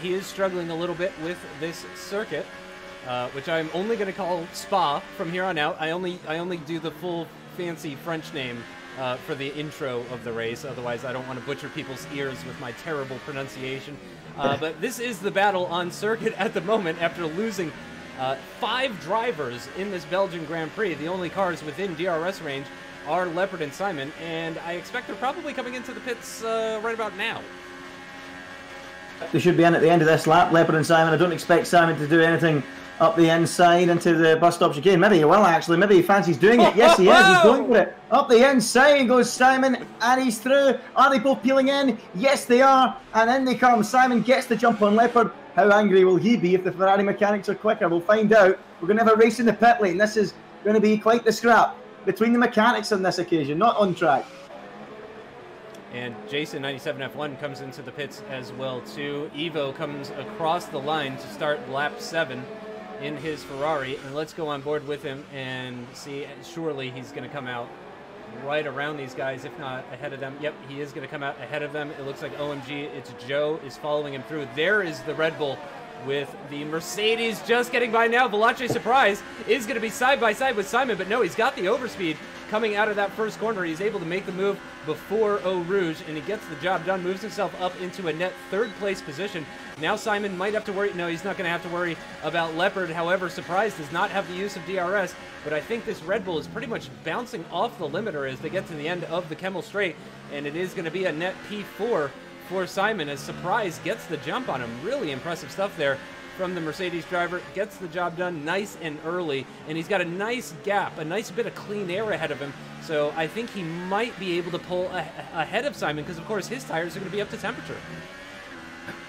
he is struggling a little bit with this circuit, which I'm only going to call Spa from here on out. I only do the full fancy French name for the intro of the race. Otherwise, I don't want to butcher people's ears with my terrible pronunciation. But this is the battle on circuit at the moment after losing 5 drivers in this Belgian Grand Prix. The only cars within DRS range are Leopard and Simon, and I expect they're probably coming into the pits right about now. They should be in at the end of this lap, Leopard and Simon. I don't expect Simon to do anything up the inside into the bus stop chicane. Maybe he will, actually. Maybe he fancies doing it. Yes, he is. He's going for it. Up the inside goes Simon, and he's through. Are they both peeling in? Yes, they are. And in they come. Simon gets the jump on Leopard. How angry will he be if the Ferrari mechanics are quicker? We'll find out. We're going to have a race in the pit lane. This is going to be quite the scrap between the mechanics on this occasion, not on track. And Jason97F1 comes into the pits as well, too. Evo comes across the line to start lap 7 in his Ferrari, and let's go on board with him and see. Surely he's going to come out right around these guys, if not ahead of them. Yep, he is going to come out ahead of them. It looks like OMG, it's Joe is following him through. There is the Red Bull with the Mercedes just getting by now. Valache Surprise is going to be side by side with Simon, but no, he's got the overspeed coming out of that first corner. He's able to make the move before Eau Rouge, and he gets the job done, moves himself up into a net 3rd place position. Now Simon might have to worry. No, he's not going to have to worry about Leopard. However, Surprise does not have the use of DRS, but I think this Red Bull is pretty much bouncing off the limiter as they get to the end of the Kemmel Straight, and it is going to be a net P4 for Simon as Surprise gets the jump on him. Really impressive stuff there from the Mercedes driver. Gets the job done nice and early, and he's got a nice gap, a nice bit of clean air ahead of him. So I think he might be able to pull ahead of Simon because, of course, his tires are going to be up to temperature.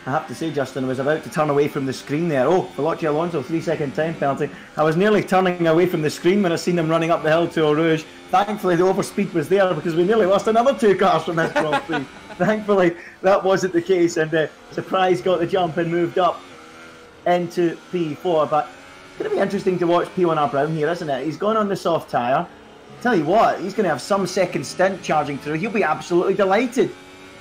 I have to say, Justin, I was about to turn away from the screen there. Oh, Valache Alonso, 3-second time penalty. I was nearly turning away from the screen when I seen them running up the hill to Eau Rouge. Thankfully, the overspeed was there because we nearly lost another 2 cars from this Grand Prix. Thankfully, that wasn't the case, and Surprise got the jump and moved up into P4. But it's going to be interesting to watch P1R Brown here, isn't it? He's gone on the soft tyre. Tell you what, he's going to have some second stint charging through. He'll be absolutely delighted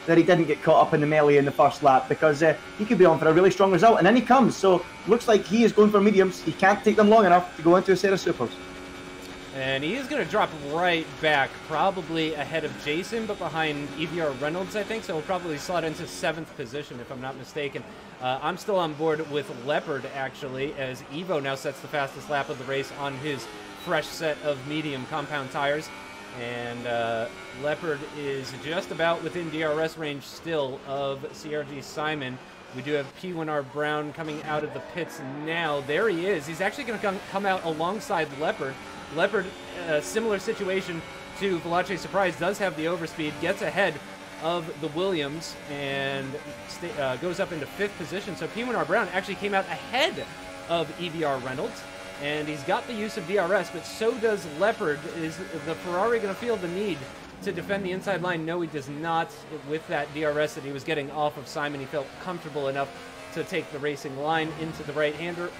that he didn't get caught up in the melee in the first lap, because he could be on for a really strong result, and then he comes. So looks like he is going for mediums. He can't take them long enough to go into a set of supers. And he is going to drop right back, probably ahead of Jason, but behind EVR Reynolds, I think. So he'll probably slot into 7th position, if I'm not mistaken. I'm still on board with Leopard, actually, as Evo now sets the fastest lap of the race on his fresh set of medium compound tires. And Leopard is just about within DRS range still of CRG Simon. We do have P1R Brown coming out of the pits now. There he is. He's actually going to come out alongside Leopard. Leopard, similar situation to Valache Surprise, does have the overspeed, gets ahead of the Williams, and goes up into 5th position. So P1R Brown actually came out ahead of EVR Reynolds, and he's got the use of DRS, but so does Leopard. Is the Ferrari going to feel the need to defend the inside line? No, he does not. With that DRS that he was getting off of Simon, he felt comfortable enough to take the racing line into the right-hander,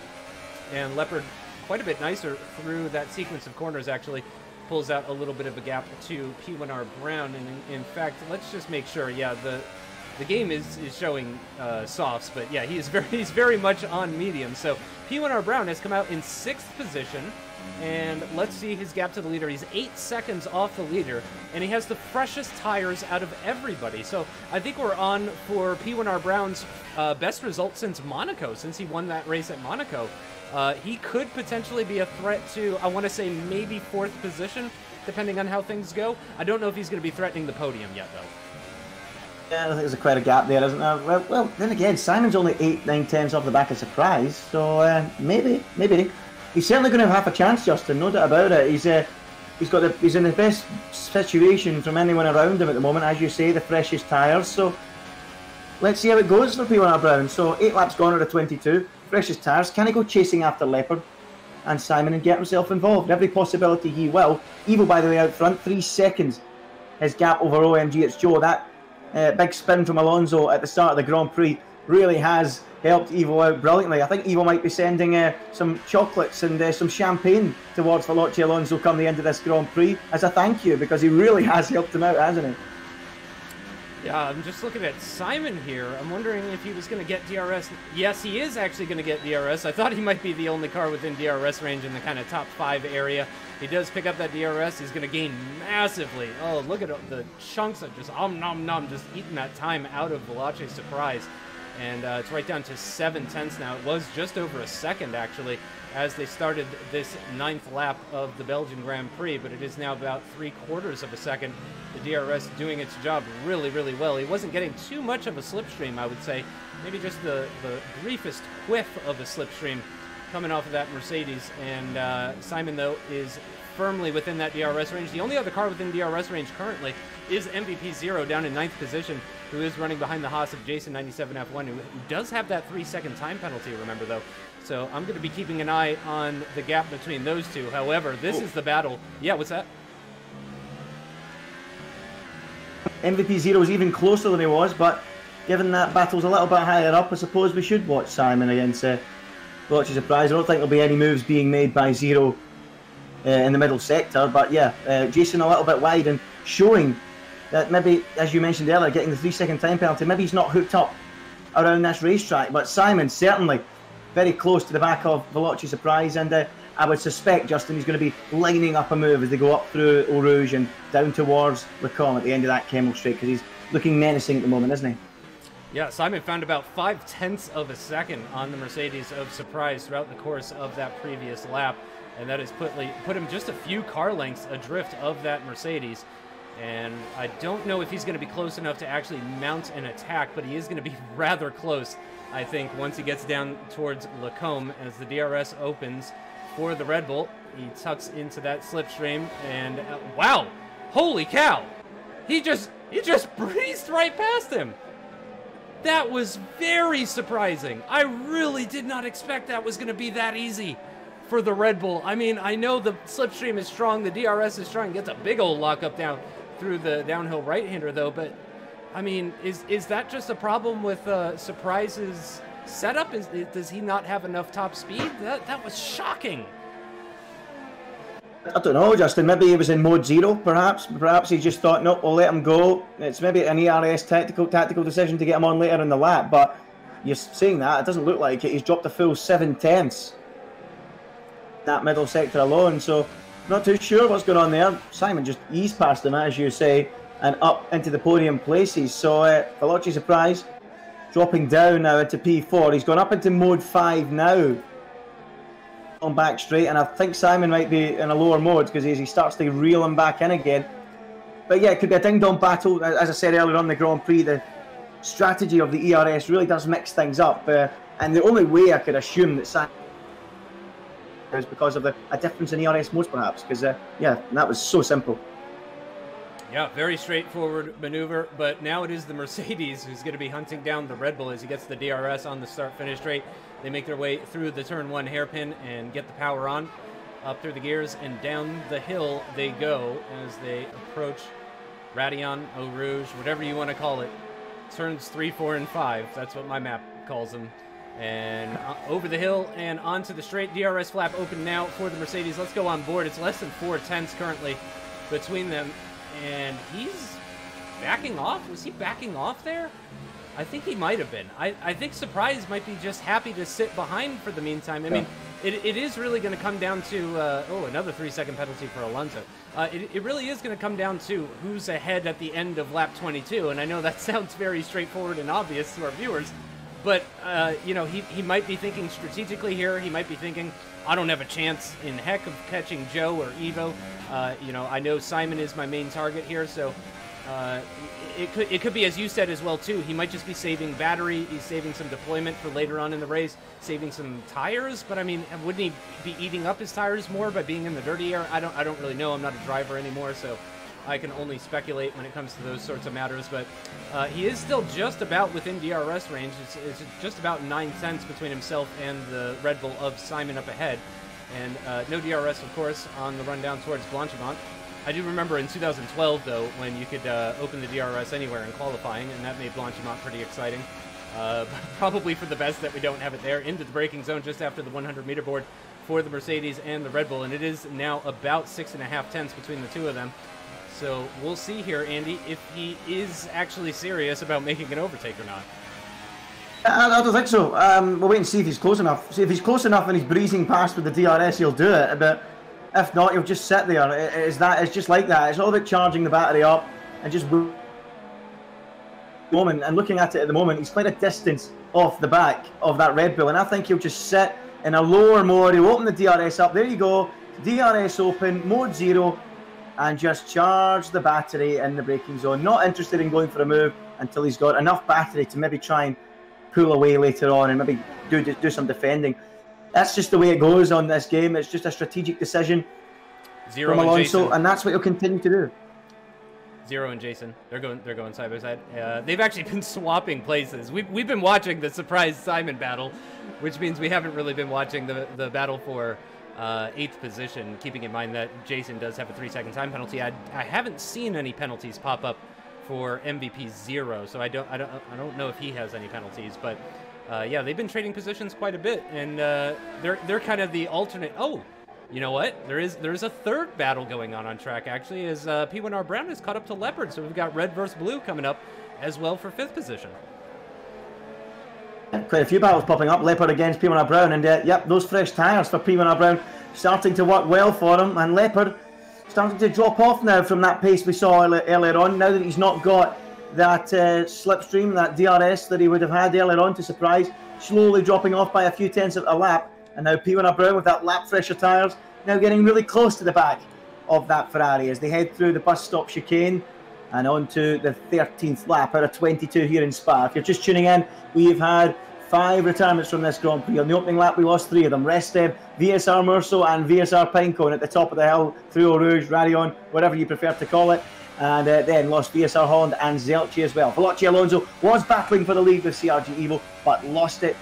and Leopard, quite a bit nicer through that sequence of corners, actually pulls out a little bit of a gap to P1R Brown. And in fact, let's just make sure, yeah, the game is showing softs, but yeah, he's very much on medium. So P1R Brown has come out in 6th position, and let's see his gap to the leader. He's 8 seconds off the leader, and he has the freshest tires out of everybody. So I think we're on for P1R Brown's best result since Monaco, since he won that race at Monaco. He could potentially be a threat to, I want to say, maybe 4th position, depending on how things go. I don't know if he's going to be threatening the podium yet, though. Yeah, I think there's quite a gap there, isn't there? Well, then again, Simon's only 8-9 off the back of Surprise, so maybe. He's certainly going to have half a chance, Justin, no doubt about it. He's in the best situation from anyone around him at the moment, as you say, the freshest tyres. So let's see how it goes for P1R Brown. So 8 laps gone out of 22, freshest tyres. Can he go chasing after Leopard? and Simon and get himself involved. Every possibility he will. Evo, by the way, out front, 3 seconds. His gap over OMG, it's Joe. That big spin from Alonso at the start of the Grand Prix really has helped Evo out brilliantly. I think Evo might be sending some chocolates and some champagne towards Veloci Alonso come the end of this Grand Prix as a thank you, because he really has helped him out, hasn't he? Yeah, I'm just looking at Simon here. I'm wondering if he was going to get DRS. Yes, he is actually going to get DRS. I thought he might be the only car within DRS range in the kind of top 5 area. He does pick up that DRS. He's going to gain massively. Oh, look at the chunks of just nom nom, just eating that time out of Veloce's Surprise. And it's right down to 7/10 now. It was just over a second, actually, as they started this 9th lap of the Belgian Grand Prix, but it is now about 3/4 of a second. The DRS doing its job really, really well. He wasn't getting too much of a slipstream, I would say. Maybe just the briefest whiff of a slipstream coming off of that Mercedes. And Simon, though, is firmly within that DRS range. The only other car within DRS range currently is MVP Zero down in 9th position, who is running behind the Haas of Jason 97F1, who does have that 3-second time penalty, remember, though. So I'm going to be keeping an eye on the gap between those two. However, this is the battle. Yeah, what's that? MVP Zero is even closer than he was, but given that battle's a little bit higher up, I suppose we should watch Simon against Veloci Surprise. I don't think there'll be any moves being made by Zero in the middle sector, but yeah, Jason a little bit wide and showing that maybe, as you mentioned earlier, getting the 3-second time penalty, maybe he's not hooked up around this racetrack, but Simon certainly very close to the back of Veloci Surprise, and I would suspect, Justin, he's going to be lining up a move as they go up through Eau Rouge and down towards Le Combe at the end of that Kemmel Straight, because he's looking menacing at the moment, isn't he? Yeah, Simon found about 0.5 of a second on the Mercedes of Surprise throughout the course of that previous lap, and that has put him just a few car lengths adrift of that Mercedes. And I don't know if he's going to be close enough to actually mount an attack, but he is going to be rather close, I think, once he gets down towards Le Combe. As the DRS opens for the Red Bull, he tucks into that slipstream, and wow, holy cow, he just breezed right past him. That was very surprising. I really did not expect that was going to be that easy for the Red Bull. I mean, I know the slipstream is strong, the DRS is strong, gets a big old lockup down through the downhill right-hander, though, but I mean, is that just a problem with Surprise's setup? Does he not have enough top speed? That was shocking. I don't know, Justin. Maybe he was in mode 0, perhaps. Perhaps he just thought, no, we'll let him go. It's maybe an ERS tactical decision to get him on later in the lap, but you're saying that, it doesn't look like it. He's dropped a full 7/10 that middle sector alone, so not too sure what's going on there. Simon just eased past him, as you say, and up into the podium places. So Veloci Surprise dropping down now into P4. He's gone up into mode 5 now on back straight, and I think Simon might be in a lower mode because he starts to reel him back in again. But yeah, it could be a ding-dong battle. As I said earlier on the Grand Prix, the strategy of the ERS really does mix things up, and the only way I could assume that Simon is because of a difference in ERS modes, perhaps, because yeah, that was so simple. Yeah, very straightforward maneuver, but now it is the Mercedes who's going to be hunting down the Red Bull as he gets the DRS on the start-finish straight. They make their way through the turn 1 hairpin and get the power on, up through the gears, and down the hill they go as they approach Raidillon, Eau Rouge, whatever you want to call it. Turns 3, 4, and 5. That's what my map calls them. And over the hill and onto the straight. DRS flap open now for the Mercedes. Let's go on board. It's less than 4/10 currently between them. And he's backing off. Was he backing off there? I think he might have been. I think Surprise might be just happy to sit behind for the meantime. I mean, it is really going to come down to, oh, another 3-second penalty for Alonso. It really is going to come down to who's ahead at the end of lap 22. And I know that sounds very straightforward and obvious to our viewers. But, you know, he might be thinking strategically here. He might be thinking, I don't have a chance in heck of catching Joe or Evo. You know, I know Simon is my main target here, so it could be, as you said as well, too. He might just be saving battery. He's saving some deployment for later on in the race, saving some tires. But, I mean, wouldn't he be eating up his tires more by being in the dirty air? I don't really know. I'm not a driver anymore, so I can only speculate when it comes to those sorts of matters, but he is still just about within DRS range. It's just about 9 cents between himself and the Red Bull of Simon up ahead. And no DRS, of course, on the run down towards Blanchimont. I do remember in 2012, though, when you could open the DRS anywhere in qualifying, and that made Blanchimont pretty exciting. Probably for the best that we don't have it there. Into the braking zone just after the 100-meter board for the Mercedes and the Red Bull, and it is now about 6.5 tenths between the two of them. So we'll see here, Andy, if he is actually serious about making an overtake or not. I don't think so. We'll wait and see if he's close enough. See if he's close enough and he's breezing past with the DRS, he'll do it. But if not, he'll just sit there. It's just like that. It's all about charging the battery up and just moment. And looking at it at the moment, he's quite a distance off the back of that Red Bull, and I think he'll just sit in a lower mode. He'll open the DRS up. There you go. DRS open, mode 0, and just charge the battery in the braking zone. Not interested in going for a move until he's got enough battery to maybe try and pull away later on and maybe do some defending. That's just the way it goes on this game. It's just a strategic decision from Alonso, and that's what he'll continue to do. Zero and Jason, they're going side by side. They've actually been swapping places. We've been watching the surprise Simon battle, which means we haven't really been watching the battle for 8th position. Keeping in mind that Jason does have a 3-second time penalty. I haven't seen any penalties pop up for MVP 0, so I don't know if he has any penalties. But yeah, they've been trading positions quite a bit, and they're kind of the alternate. Oh. You know what? There's a third battle going on track, actually, as P1R Brown is caught up to Leopard. So we've got red versus blue coming up as well for 5th position. Quite a few battles popping up. Leopard against P1R Brown. And yep, those fresh tyres for P1R Brown starting to work well for him. And Leopard starting to drop off now from that pace we saw earlier on. Now that he's not got that slipstream, that DRS that he would have had earlier on to Surprise, slowly dropping off by a few tenths of a lap. And now P1R Brown with that lap fresher tyres, now getting really close to the back of that Ferrari as they head through the bus stop chicane and onto the 13th lap out of 22 here in Spa. If you're just tuning in, we've had 5 retirements from this Grand Prix. On the opening lap, we lost 3 of them. Restev, VSR Murso and VSR Pinecone at the top of the hill through Eau Rouge, Radion, whatever you prefer to call it. And then lost VSR Holland and Zelchi as well. Veloci Alonso was battling for the lead with CRG Evo, but lost it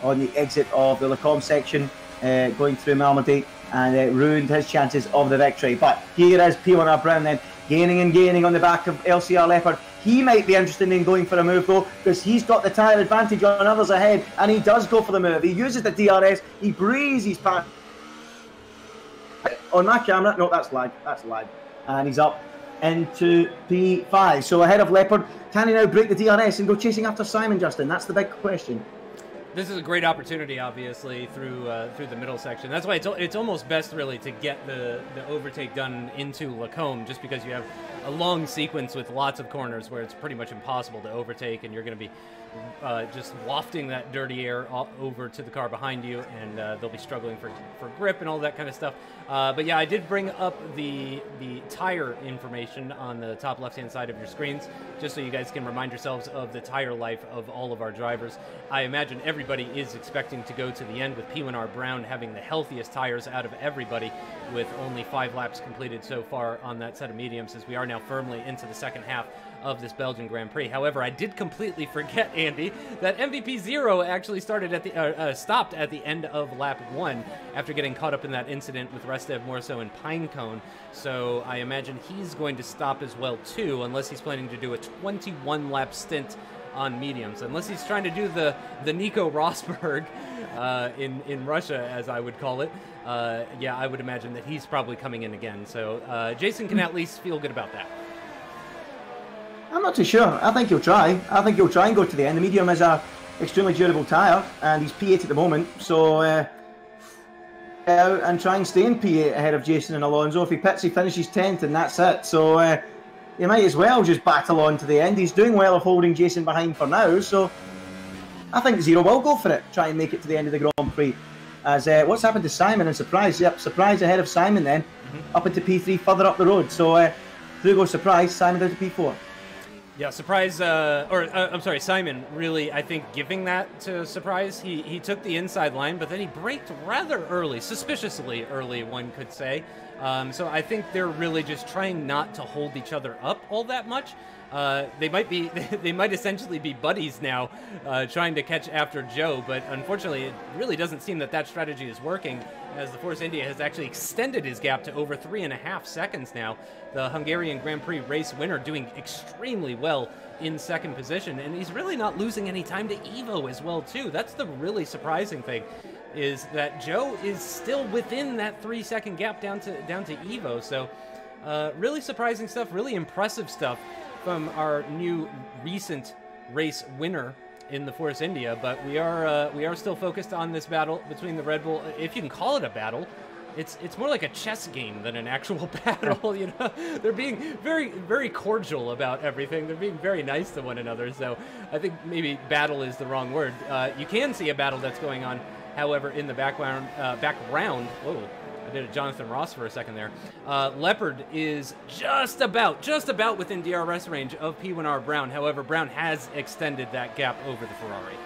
on the exit of the Lecombe section, going through Malmedy, and ruined his chances of the victory. But here is P1R Brown then, gaining and gaining on the back of LCR Leopard. He might be interested in going for a move though, because he's got the tyre advantage on others ahead, and he does go for the move. He uses the DRS, he breezes past. On my camera, no, that's lag, and he's up into P5. So ahead of Leopard, can he now break the DRS and go chasing after Simon, Justin? That's the big question. This is a great opportunity, obviously, through the middle section. That's why it's almost best, really, to get the overtake done into Lecombe, just because you have a long sequence with lots of corners where it's pretty much impossible to overtake, and you're going to be just wafting that dirty air over to the car behind you, and they'll be struggling for grip and all that kind of stuff. But yeah, I did bring up the tire information on the top left-hand side of your screens, just so you guys can remind yourselves of the tire life of all of our drivers. I imagine everybody is expecting to go to the end with P1R Brown having the healthiest tires out of everybody, with only 5 laps completed so far on that set of mediums, as we are now firmly into the second half of this Belgian Grand Prix. However, I did completely forget, Andy, that MVP 0 actually started at the stopped at the end of lap 1 after getting caught up in that incident with Restev, Morso, and Pinecone. So I imagine he's going to stop as well too, unless he's planning to do a 21 lap stint on mediums, unless he's trying to do the Nico Rosberg in Russia, as I would call it. Yeah, I would imagine that he's probably coming in again. So Jason can at least feel good about that. I'm not too sure. I think he'll try. I think he'll try and go to the end. The medium is a extremely durable tyre, and he's P8 at the moment. So out and try and stay in P8 ahead of Jason and Alonso. If he pits, he finishes 10th, and that's it. So he might as well just battle on to the end. He's doing well of holding Jason behind for now. So I think Zero will go for it. Try and make it to the end of the Grand Prix. As what's happened to Simon and Surprise? Yep, Surprise ahead of Simon then, up into P3, further up the road. So through goes Surprise, Simon down to P4. Yeah, Surprise, I'm sorry, Simon, really, I think, giving that to Surprise. He took the inside line, but then he braked rather early, suspiciously early, one could say, So I think they're really just trying not to hold each other up all that much. They might essentially be buddies now, trying to catch after Joe, but unfortunately it really doesn't seem that that strategy is working, as the Force India has actually extended his gap to over 3.5 seconds now. The Hungarian Grand Prix race winner doing extremely well in second position, and he's really not losing any time to Evo as well too. That's the really surprising thing, is that Joe is still within that 3-second gap down to Evo. So really surprising stuff, really impressive stuff from our new recent race winner in the Force India. But we are still focused on this battle between the Red Bull, if you can call it a battle. It's more like a chess game than an actual battle, you know. They're being very, very cordial about everything. They're being very nice to one another. So I think maybe battle is the wrong word. You can see a battle that's going on, however, in the background. Whoa, I did a Jonathan Ross for a second there. Leopard is just about within DRS range of P1R Brown. However, Brown has extended that gap over the Ferrari.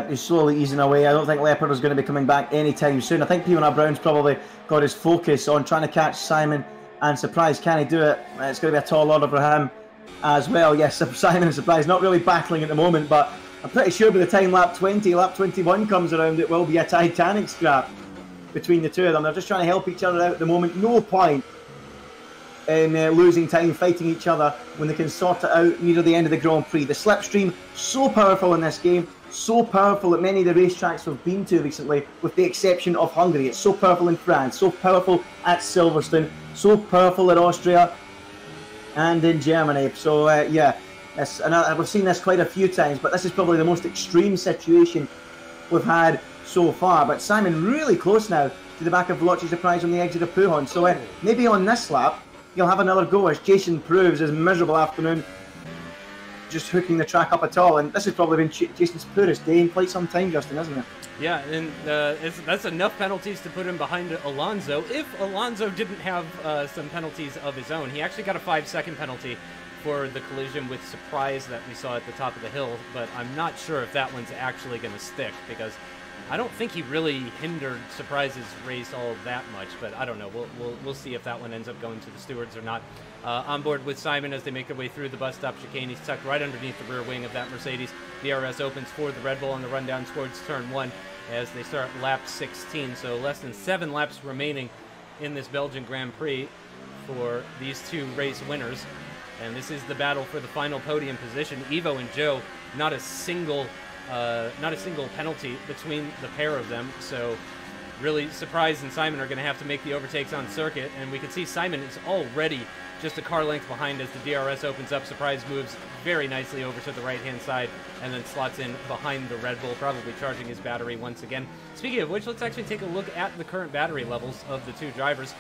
He's slowly easing away. I don't think Leopard is going to be coming back anytime soon. I think P1R Brown's probably got his focus on trying to catch Simon and Surprise. Can he do it? It's going to be a tall order for him as well. Yes, Simon and Surprise not really battling at the moment, but I'm pretty sure by the time lap 20, lap 21 comes around, it will be a titanic scrap between the two of them. They're just trying to help each other out at the moment. No point in losing time fighting each other when they can sort it out near the end of the Grand Prix. The slipstream, so powerful in this game, so powerful at many of the racetracks we've been to recently, with the exception of Hungary. It's so powerful in France, so powerful at Silverstone, so powerful at Austria and in Germany. So yeah, and we've seen this quite a few times, but this is probably the most extreme situation we've had so far. But Simon really close now to the back of Veloci Surprise on the exit of Pujon. So maybe on this lap he'll have another go, as Jason proves his miserable afternoon just hooking the track up at all. And this has probably been Jason's poorest day in quite some time, Justin, isn't it? Yeah, and that's enough penalties to put him behind Alonso. If Alonso didn't have some penalties of his own, he actually got a 5-second penalty for the collision with Surprise that we saw at the top of the hill, but I'm not sure if that one's actually going to stick, because I don't think he really hindered Surprise's race all that much. But I don't know. We'll see if that one ends up going to the stewards or not. On board with Simon as they make their way through the bus stop chicane. He's tucked right underneath the rear wing of that Mercedes. DRS opens for the Red Bull on the run down towards turn 1 as they start lap 16. So less than 7 laps remaining in this Belgian Grand Prix for these two race winners. And this is the battle for the final podium position. Evo and Joe, not a single penalty between the pair of them. So really, Surprise and Simon are going to have to make the overtakes on circuit. And we can see Simon is already just a car length behind as the DRS opens up. Surprise moves very nicely over to the right-hand side and then slots in behind the Red Bull, probably charging his battery once again. Speaking of which, let's actually take a look at the current battery levels of the two drivers.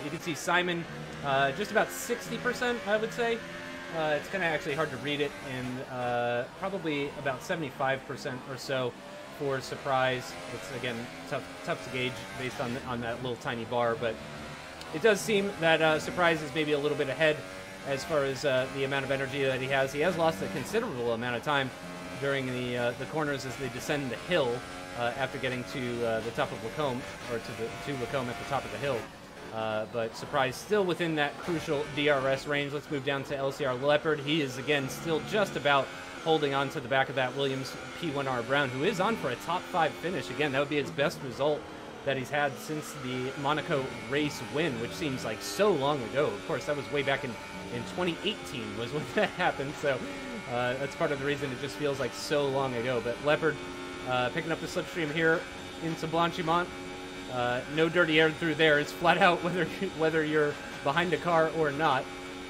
You can see Simon just about 60%, I would say. It's kind of actually hard to read it, and probably about 75% or so for Surprise. It's, again, tough to gauge based on that little tiny bar, but it does seem that Surprise is maybe a little bit ahead as far as the amount of energy that he has. He has lost a considerable amount of time during the corners as they descend the hill after getting to the top of Lacombe, or to Lacombe at the top of the hill. But Surprise still within that crucial DRS range. Let's move down to LCR Leopard. He is, again, still just about holding on to the back of that Williams P1R Brown, who is on for a top 5 finish. Again, that would be his best result that he's had since the Monaco race win, which seems like so long ago. Of course, that was way back in 2018 was when that happened. So that's part of the reason it just feels like so long ago. But Leopard picking up the slipstream here into Blanchimont. No dirty air through there. It's flat out whether you're behind a car or not.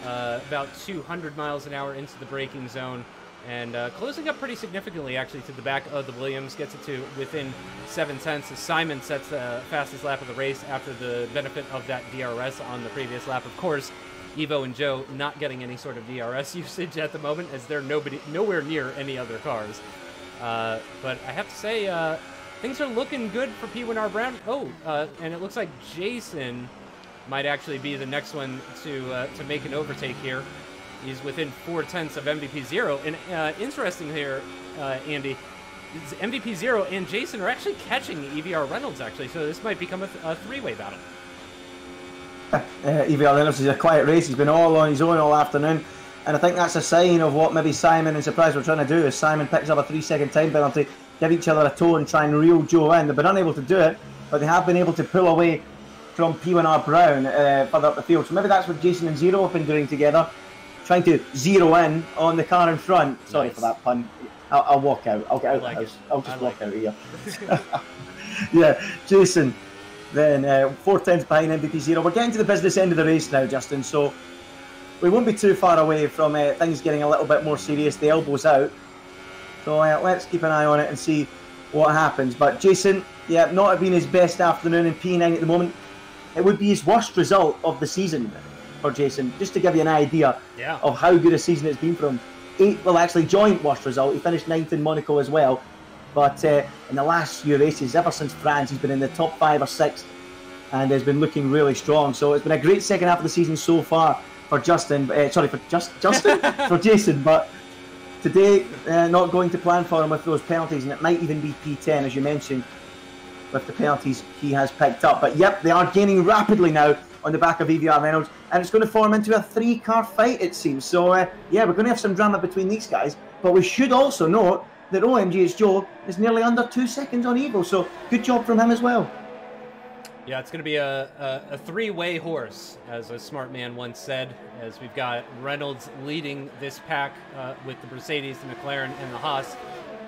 About 200 miles an hour into the braking zone, and closing up pretty significantly actually to the back of the Williams. Gets it to within 7 tenths as Simon sets the fastest lap of the race after the benefit of that DRS on the previous lap. Of course, Evo and Joe not getting any sort of DRS usage at the moment, as they're nowhere near any other cars. But I have to say, things are looking good for P1R Brown. And it looks like Jason might actually be the next one to make an overtake here. He's within 4 tenths of MVP 0. And interesting here, Andy, MVP 0 and Jason are actually catching EVR Reynolds, actually. So this might become a three-way battle. EVR Reynolds is a quiet race. He's been all on his own all afternoon. And I think that's a sign of what maybe Simon and Surprise were trying to do. Is Simon picks up a 3-second time penalty, give each other a toe and try and reel Joe in. They've been unable to do it, but they have been able to pull away from P1R Brown further up the field. So maybe that's what Jason and Zero have been doing together, trying to zero in on the car in front. Sorry for that pun. I'll walk out. I'll get out of the house. I'll just walk out of here. Yeah, Jason. Then 4/10 behind MVP Zero. We're getting to the business end of the race now, Justin. So we won't be too far away from things getting a little bit more serious. The elbow's out. So let's keep an eye on it and see what happens. But Jason, yeah, not having his best afternoon in P9 at the moment. It would be his worst result of the season for Jason, just to give you an idea of how good a season it's been from. Actually joint worst result. He finished 9th in Monaco as well. But in the last few races, ever since France, he's been in the top 5 or 6 and has been looking really strong. So it's been a great second half of the season so far for Justin. Sorry, for Justin? For Jason. But today, not going to plan for him with those penalties, and it might even be P10, as you mentioned, with the penalties he has picked up. But yep, they are gaining rapidly now on the back of EVR Reynolds, and it's going to form into a 3-car fight, it seems. So yeah, we're going to have some drama between these guys, but we should also note that OMG's Joe is nearly under 2 seconds on Evo, so good job from him as well. Yeah, it's going to be a three-way horse, as a smart man once said, as we've got Reynolds leading this pack with the Mercedes, the McLaren, and the Haas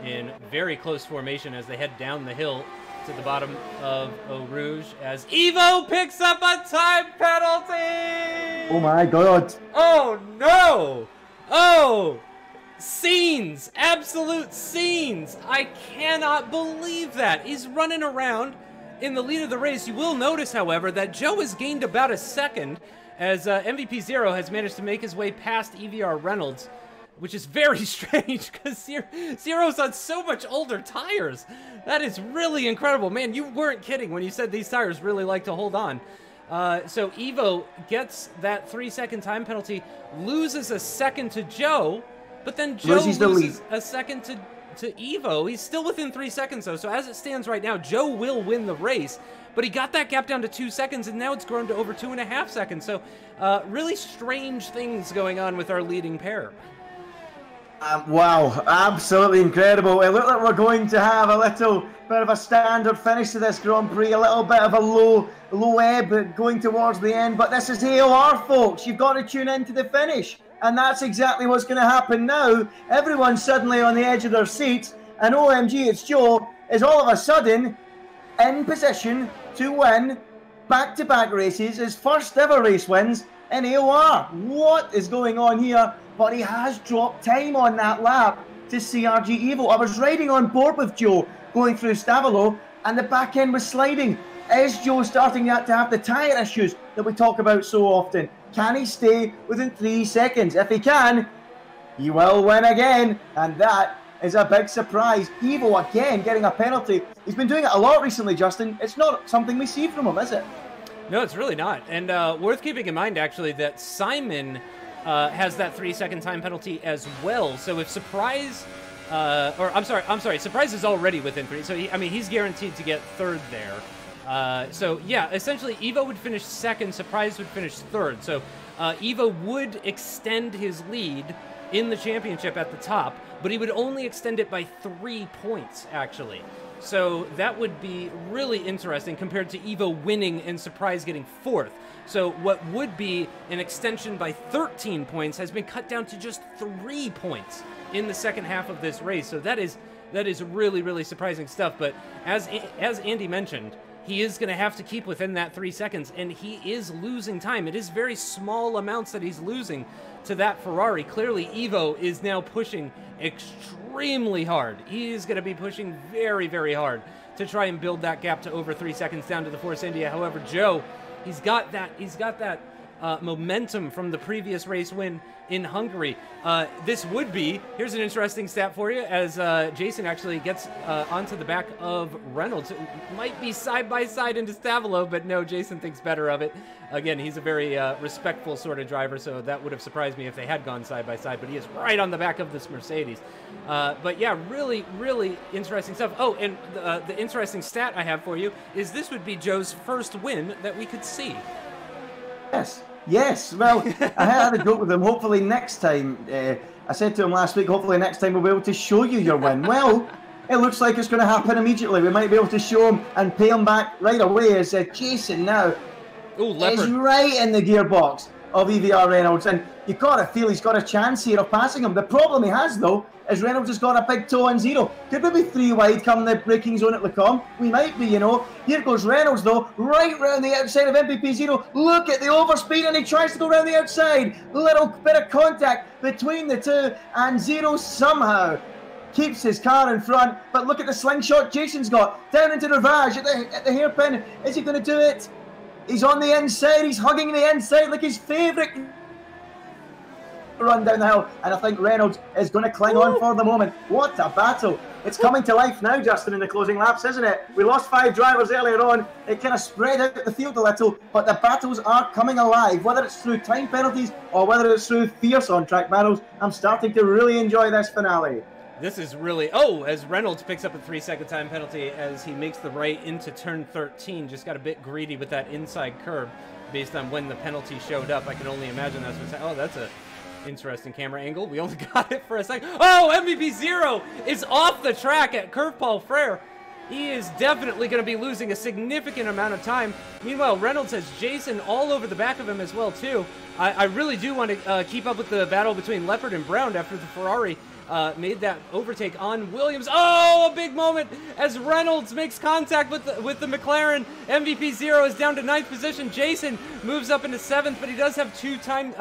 in very close formation as they head down the hill to the bottom of Eau Rouge, as Evo picks up a time penalty! Oh my God. Oh no! Oh! Scenes! Absolute scenes! I cannot believe that. He's running around in the lead of the race. You will notice, however, that Joe has gained about a second as MVP Zero has managed to make his way past EVR Reynolds, which is very strange because Zero's on so much older tires. That is really incredible. Man, you weren't kidding when you said these tires really like to hold on. So Evo gets that 3-second time penalty, loses a second to Joe, but then Joe loses a second to Evo. He's still within 3 seconds, though. So as it stands right now, Joe will win the race. But he got that gap down to 2 seconds, and now it's grown to over 2.5 seconds. So really strange things going on with our leading pair. Wow, absolutely incredible. It looks like we're going to have a little bit of a standard finish to this Grand Prix, a little bit of a low ebb going towards the end. But this is AOR, folks. You've got to tune into the finish. And that's exactly what's going to happen now. Everyone's suddenly on the edge of their seats, and OMG, it's Joe, is all of a sudden in position to win back-to-back races, his first ever race wins in AOR. What is going on here? But he has dropped time on that lap to CRG Evo. I was riding on board with Joe going through Stavolo, and the back end was sliding. Is Joe starting to have the tyre issues that we talk about so often? Can he stay within 3 seconds? If he can, he will win again. And that is a big surprise. Evo again getting a penalty. He's been doing it a lot recently, Justin. It's not something we see from him, is it? No, it's really not. And worth keeping in mind, actually, that Simon has that 3-second time penalty as well. So if Surprise, I'm sorry, Surprise is already within 3. So he's guaranteed to get 3rd there. So yeah, essentially Evo would finish 2nd, Surprise would finish 3rd. So Evo would extend his lead in the championship at the top, but he would only extend it by 3 points, actually. So that would be really interesting compared to Evo winning and Surprise getting 4th. So what would be an extension by 13 points has been cut down to just 3 points in the second half of this race. So that is really, really surprising stuff. But as Andy mentioned, he is going to have to keep within that 3 seconds, and he is losing time. It is very small amounts that he's losing to that Ferrari. Clearly, Evo is now pushing extremely hard. He is going to be pushing very, very hard to try and build that gap to over 3 seconds down to the Force India. However, Joe, he's got that momentum from the previous race win in Hungary. This would be, here's an interesting stat for you, as Jason actually gets onto the back of Reynolds. It might be side by side into Stavolo, but no, Jason thinks better of it. Again, he's a very respectful sort of driver, so that would have surprised me if they had gone side by side, but he is right on the back of this Mercedes. But yeah, really, really interesting stuff. Oh, and the interesting stat I have for you is this would be Joe's first win that we could see. Yes. Well, I had a joke with him. Hopefully next time, I said to him last week, hopefully next time we'll be able to show you your win. Well, it looks like it's going to happen immediately. We might be able to show him and pay him back right away as Jason now is right in the gearbox of EVR Reynolds. And you've got to feel he's got a chance here of passing him. The problem he has, though, is Reynolds has got a big toe on zero. Could we be 3 wide come the braking zone at Lecombe? We might be, you know. Here goes Reynolds, though, right round the outside of MVP0. Look at the overspeed, and he tries to go round the outside. Little bit of contact between the two, and Zero somehow keeps his car in front. But look at the slingshot Jason's got. Down into Rivage at the hairpin. Is he going to do it? He's on the inside. He's hugging the inside like his favourite run down the hill, and I think Reynolds is going to cling on for the moment. What a battle. It's coming to life now, Justin, in the closing laps, isn't it? We lost 5 drivers earlier on. It kind of spread out the field a little, but the battles are coming alive, whether it's through time penalties or whether it's through fierce on-track battles. I'm starting to really enjoy this finale. This is really... as Reynolds picks up a 3-second time penalty as he makes the right into turn 13. Just got a bit greedy with that inside curb based on when the penalty showed up. I can only imagine that's what's... Oh, that's a interesting camera angle. We only got it for a second. Oh, MVP0 is off the track at Curve Paul Frere. He is definitely going to be losing a significant amount of time. Meanwhile, Reynolds has Jason all over the back of him as well, too. I really do want to keep up with the battle between Leopard and Brown after the Ferrari made that overtake on Williams. Oh, a big moment as Reynolds makes contact with the McLaren. MVP0 is down to 9th position. Jason moves up into 7th, but he does have two time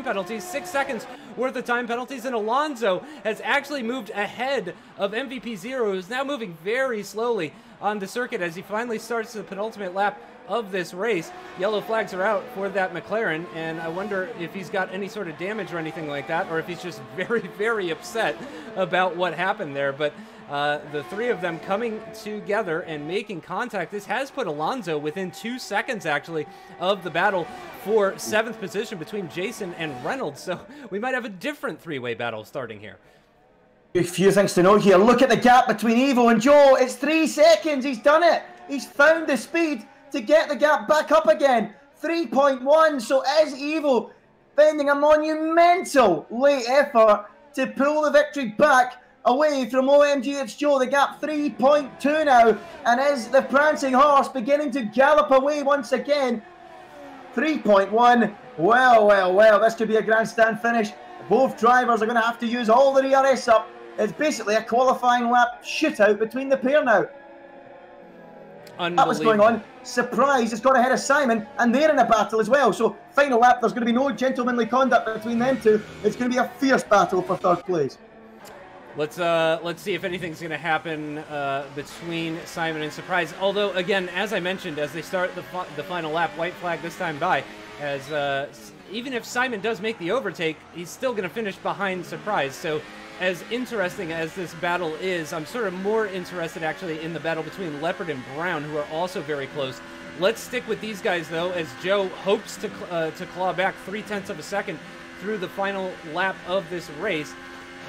penalties, 6 seconds worth of time penalties, and Alonso has actually moved ahead of MVP0, who's now moving very slowly on the circuit as he finally starts the penultimate lap of this race. Yellow flags are out for that McLaren, and I wonder if he's got any sort of damage or anything like that, or if he's just very, very upset about what happened there. But the 3 of them coming together and making contact, this has put Alonso within 2 seconds, actually, of the battle for 7th position between Jason and Reynolds. So we might have a different 3-way battle starting here. A few things to note here. Look at the gap between Evo and Joe. It's 3 seconds. He's done it. He's found the speed to get the gap back up again. 3.1. So is Evo spending a monumental late effort to pull the victory back away from OMG It's Joe. The gap 3.2 now. And is the prancing horse beginning to gallop away once again? 3.1. Well. This could be a grandstand finish. Both drivers are going to have to use all the DRS up. It's basically a qualifying lap shootout between the pair now. That was going on. Surprise, it's got ahead of Simon, and they're in a battle as well. So, final lap, there's going to be no gentlemanly conduct between them two. It's going to be a fierce battle for 3rd place. Let's see if anything's going to happen between Simon and Surprise. Although, again, as I mentioned, as they start the final lap, white flag this time by, as even if Simon does make the overtake, he's still going to finish behind Surprise. So, as interesting as this battle is, I'm sort of more interested actually in the battle between Leopard and Brown, who are also very close. Let's stick with these guys though, as Joe hopes to claw back 0.3 of a second through the final lap of this race.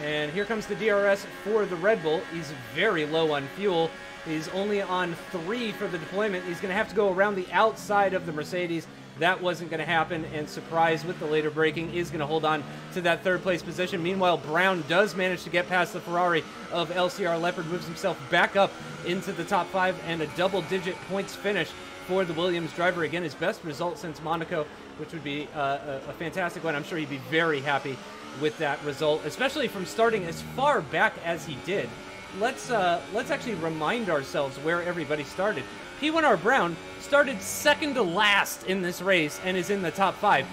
And here comes the DRS for the Red Bull. He's very low on fuel. He's only on 3 for the deployment. He's going to have to go around the outside of the Mercedes. That wasn't going to happen, and Surprise with the later braking is going to hold on to that 3rd place position. Meanwhile, Brown does manage to get past the Ferrari of LCR. Leopard moves himself back up into the top 5 and a double-digit points finish for the Williams driver. Again, his best result since Monaco, which would be a fantastic one. I'm sure he'd be very happy with that result, especially from starting as far back as he did. Let's actually remind ourselves where everybody started. P1R Brown started 2nd to last in this race and is in the top 5.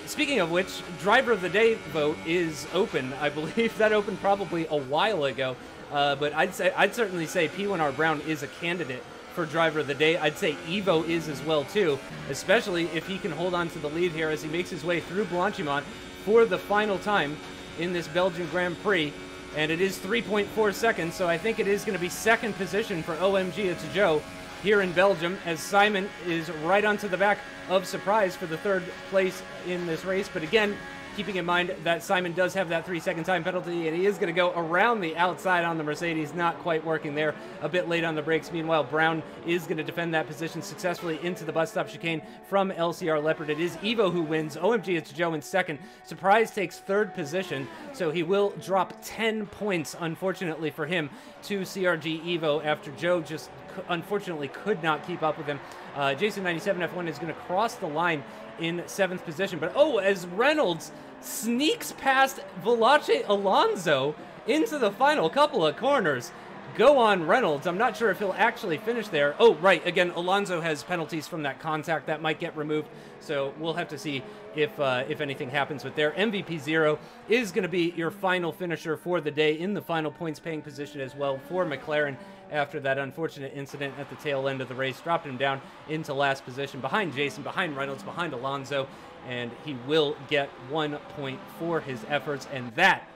Speaking of which, Driver of the Day vote is open. I believe that opened probably a while ago, but I'd certainly say P1R Brown is a candidate for Driver of the Day. I'd say Evo is as well too, especially if he can hold on to the lead here as he makes his way through Blanchimont for the final time in this Belgian Grand Prix. And it is 3.4 seconds, so I think it is going to be 2nd position for OMG It's Joe here in Belgium, as Simon is right onto the back of Surprise for the 3rd place in this race. But again, keeping in mind that Simon does have that 3-second time penalty, and he is going to go around the outside on the Mercedes, not quite working there, a bit late on the brakes. Meanwhile, Brown is going to defend that position successfully into the bus stop chicane from LCR Leopard. It is Evo who wins. OMG, it's Joe in second. Surprise takes third position, so he will drop 10 points, unfortunately for him, to CRG Evo after Joe just unfortunately could not keep up with him. Jason97 F1 is going to cross the line in 7th position, but as Reynolds sneaks past Veloce Alonso into the final couple of corners. Go on, Reynolds. I'm not sure if he'll actually finish there. Oh, right. Again, Alonso has penalties from that contact that might get removed, so we'll have to see if anything happens with there. MVP 0 is going to be your final finisher for the day in the final points-paying position as well for McLaren after that unfortunate incident at the tail end of the race. Dropped him down into last position behind Jason, behind Reynolds, behind Alonso, and he will get 1 point for his efforts, and that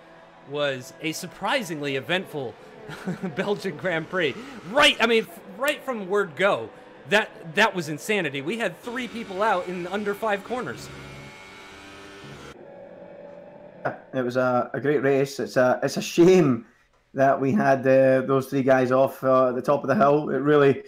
was a surprisingly eventful Belgian Grand Prix. Right from word go, that was insanity. We had 3 people out in under 5 corners. It was a great race. It's a shame that we had those 3 guys off at the top of the hill. It really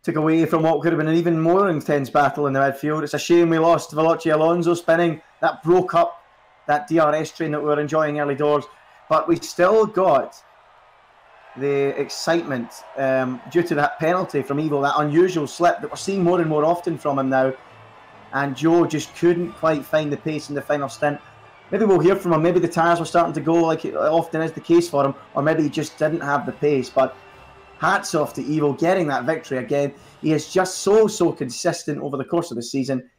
took away from what could have been an even more intense battle in the midfield. It's a shame we lost Veloce Alonso spinning. That broke up that DRS train that we were enjoying early doors. But we still got the excitement due to that penalty from Evo, that unusual slip that we're seeing more and more often from him now. And Joe just couldn't quite find the pace in the final stint. Maybe we'll hear from him. Maybe the tyres were starting to go like it often is the case for him, or maybe he just didn't have the pace. But hats off to Evo getting that victory again. He is just so consistent over the course of the season,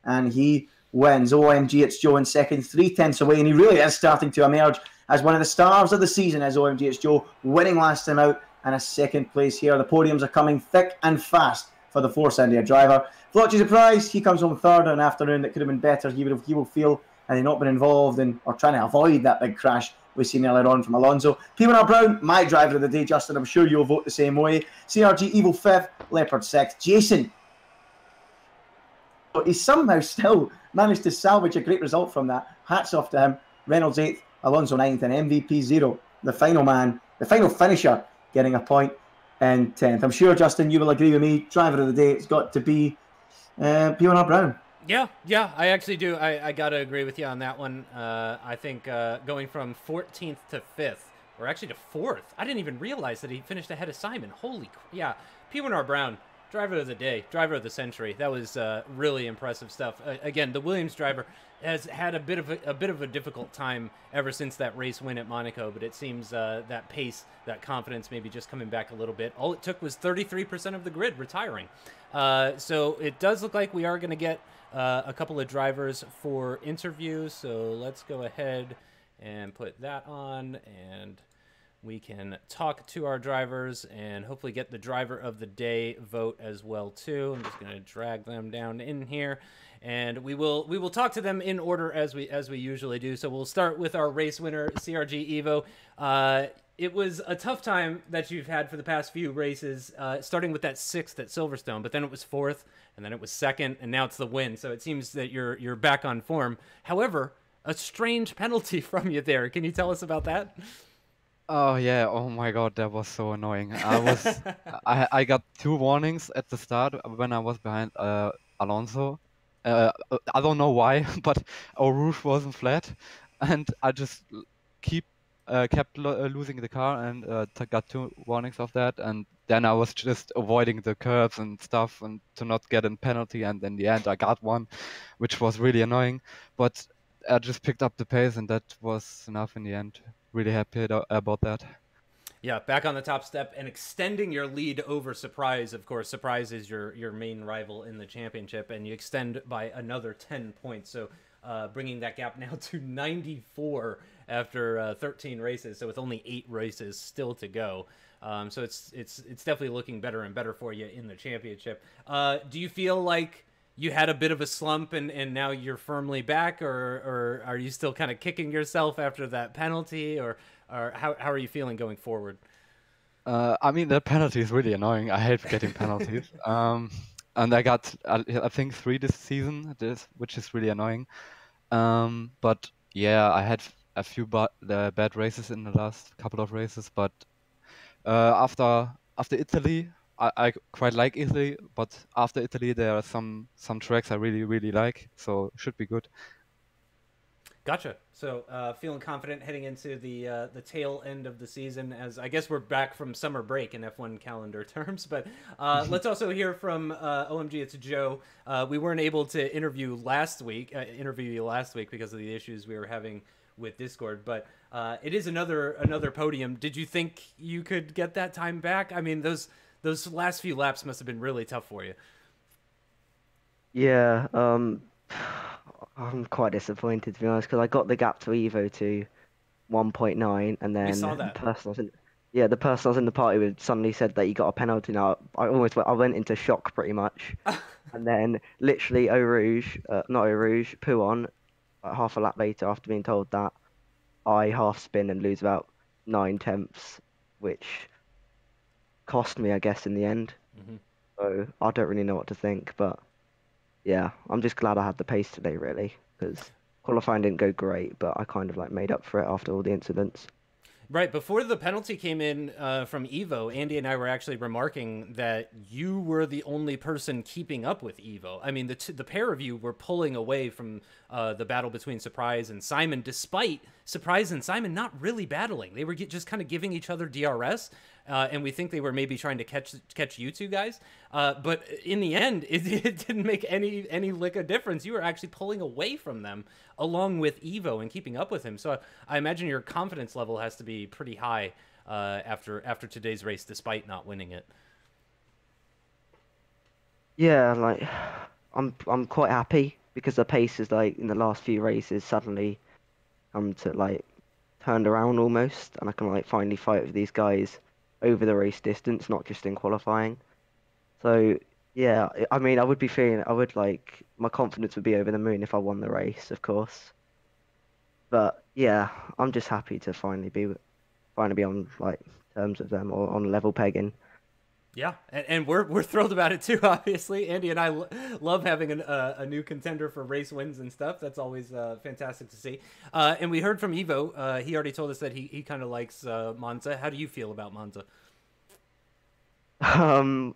and he wins. OMG, it's Joe in second, 3/10 away, and he really is starting to emerge as one of the stars of the season. As OMG, it's Joe winning last time out and a 2nd place here. The podiums are coming thick and fast for the Force India driver. Veloce surprise, he comes home third on an afternoon that could have been better. He will feel had he not been involved in or trying to avoid that big crash we've seen earlier on from Alonso. P1R Brown, my driver of the day, Justin. I'm sure you'll vote the same way. CRG Evo 5th, Leopard 6th. Jason, he somehow still managed to salvage a great result from that. Hats off to him. Reynolds 8th, Alonso 9th, and MVP 0, the final man, the final finisher, getting a point in 10th. I'm sure, Justin, you will agree with me. Driver of the day, it's got to be P1R Brown. Yeah, I actually do. I got to agree with you on that one. I think going from 14th to 5th, or actually to 4th, I didn't even realize that he finished ahead of Simon. Holy, yeah. P1R Brown, driver of the day, driver of the century. That was really impressive stuff. Again, the Williams driver has had a bit of a difficult time ever since that race win at Monaco, but it seems that pace, that confidence maybe just coming back a little bit. All it took was 33% of the grid retiring. So it does look like we are going to get a couple of drivers for interviews, so let's go ahead and put that on, and we can talk to our drivers and hopefully get the driver of the day vote as well too. I'm just going to drag them down in here, and we will talk to them in order as we usually do. So we'll start with our race winner, CRG Evo. It was a tough time that you've had for the past few races, starting with that 6th at Silverstone, but then it was 4th, and then it was 2nd, and now it's the win. So it seems that you're back on form. However, a strange penalty from you there. Can you tell us about that? Oh yeah, oh my god, that was so annoying. I got 2 warnings at the start when I was behind Alonso. I don't know why, but our roof wasn't flat, and I just kept losing the car, and got 2 warnings of that, and then I was just avoiding the curbs and stuff and to not get a penalty, and in the end I got one, which was really annoying, but I just picked up the pace, and that was enough in the end. Really happy about that. Yeah, back on the top step and extending your lead over Surprise. Of course, Surprise is your main rival in the championship, and you extend by another 10 points. So bringing that gap now to 94 after 13 races. So with only 8 races still to go. So it's definitely looking better and better for you in the championship. Do you feel like you had a bit of a slump and now you're firmly back, or are you still kind of kicking yourself after that penalty, or how are you feeling going forward? I mean, that penalty is really annoying. I hate getting penalties. And I think 3 this season, which is really annoying. But Yeah, I had a few bad races in the last couple of races, but after Italy, I quite like Italy, but after Italy there are some tracks I really like, so should be good. Gotcha. So feeling confident heading into the tail end of the season, as I guess we're back from summer break in F1 calendar terms. But let's also hear from OMG. It's Joe. We weren't able to interview you last week because of the issues we were having with Discord. But it is another podium. Did you think you could get that time back? I mean, those last few laps must have been really tough for you. Yeah, I'm quite disappointed to be honest because I got the gap to Evo to 1.9 and then saw that. the person I was in the party with suddenly said that he got a penalty. Now I went into shock pretty much, and then literally not Eau Rouge, Pouon, half a lap later after being told that, I half spin and lose about 9/10, which cost me, I guess, in the end. Mm-hmm. So I don't really know what to think, but yeah, I'm just glad I had the pace today, really, because qualifying didn't go great, but I kind of like made up for it after all the incidents. Right, before the penalty came in from Evo, Andy and I were actually remarking that you were the only person keeping up with Evo. I mean, the pair of you were pulling away from the battle between Surprise and Simon, despite Surprise and Simon not really battling. They were just kind of giving each other DRS, and we think they were maybe trying to catch you two guys. But in the end, it didn't make any lick of difference. You were actually pulling away from them along with Evo and keeping up with him. So I imagine your confidence level has to be pretty high after today's race, despite not winning it. Yeah, like I'm quite happy because the pace is like in the last few races suddenly come to like turned around almost, and I can like finally fight with these guys over the race distance, not just in qualifying. So yeah, I mean, I would like my confidence would be over the moon if I won the race, of course. But yeah, I'm just happy to finally be on like terms with them or on level pegging. Yeah, and we're thrilled about it too. Obviously, Andy and I love having a new contender for race wins and stuff. That's always fantastic to see. And we heard from Evo. He already told us that he kind of likes Monza. How do you feel about Monza? I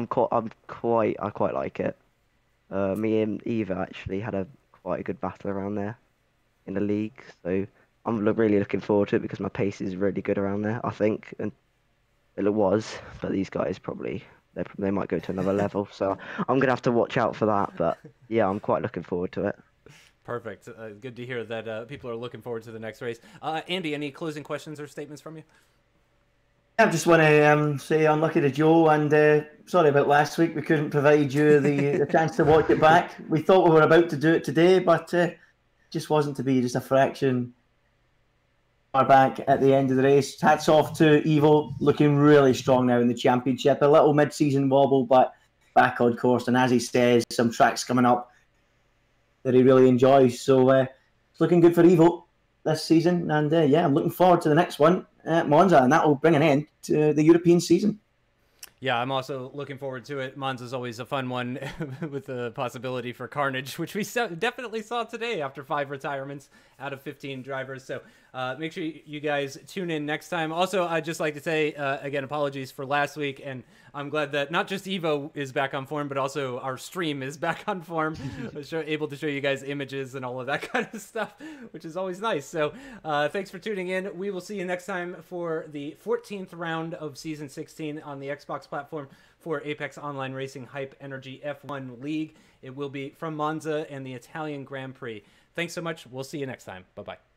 quite like it. Me and Eva actually had quite a good battle around there in the league, so I'm really looking forward to it because my pace is really good around there, I think, and it was. But these guys they might go to another level, so I'm gonna have to watch out for that. But yeah, I'm quite looking forward to it. Perfect. Good to hear that people are looking forward to the next race. Andy, any closing questions or statements from you? I just want to say unlucky to Joe, and sorry about last week. We couldn't provide you the chance to watch it back. We thought we were about to do it today, but just wasn't to be. Just a fraction are back at the end of the race. Hats off to Evo, looking really strong now in the championship. A little mid-season wobble, but back on course. And as he says, some tracks coming up that he really enjoys. So it's looking good for Evo this season. And yeah, I'm looking forward to the next one at Monza, and that will bring an end to the European season. Yeah, I'm also looking forward to it. Monza's always a fun one with the possibility for carnage, which we definitely saw today after 5 retirements out of 15 drivers. So make sure you guys tune in next time. Also, I'd just like to say, again, apologies for last week. And I'm glad that not just Evo is back on form, but also our stream is back on form. Able to show you guys images and all of that kind of stuff, which is always nice. So thanks for tuning in. We will see you next time for the 14th round of Season 16 on the Xbox platform for Apex Online Racing Hype Energy F1 League. It will be from Monza and the Italian Grand Prix. Thanks so much. We'll see you next time. Bye-bye.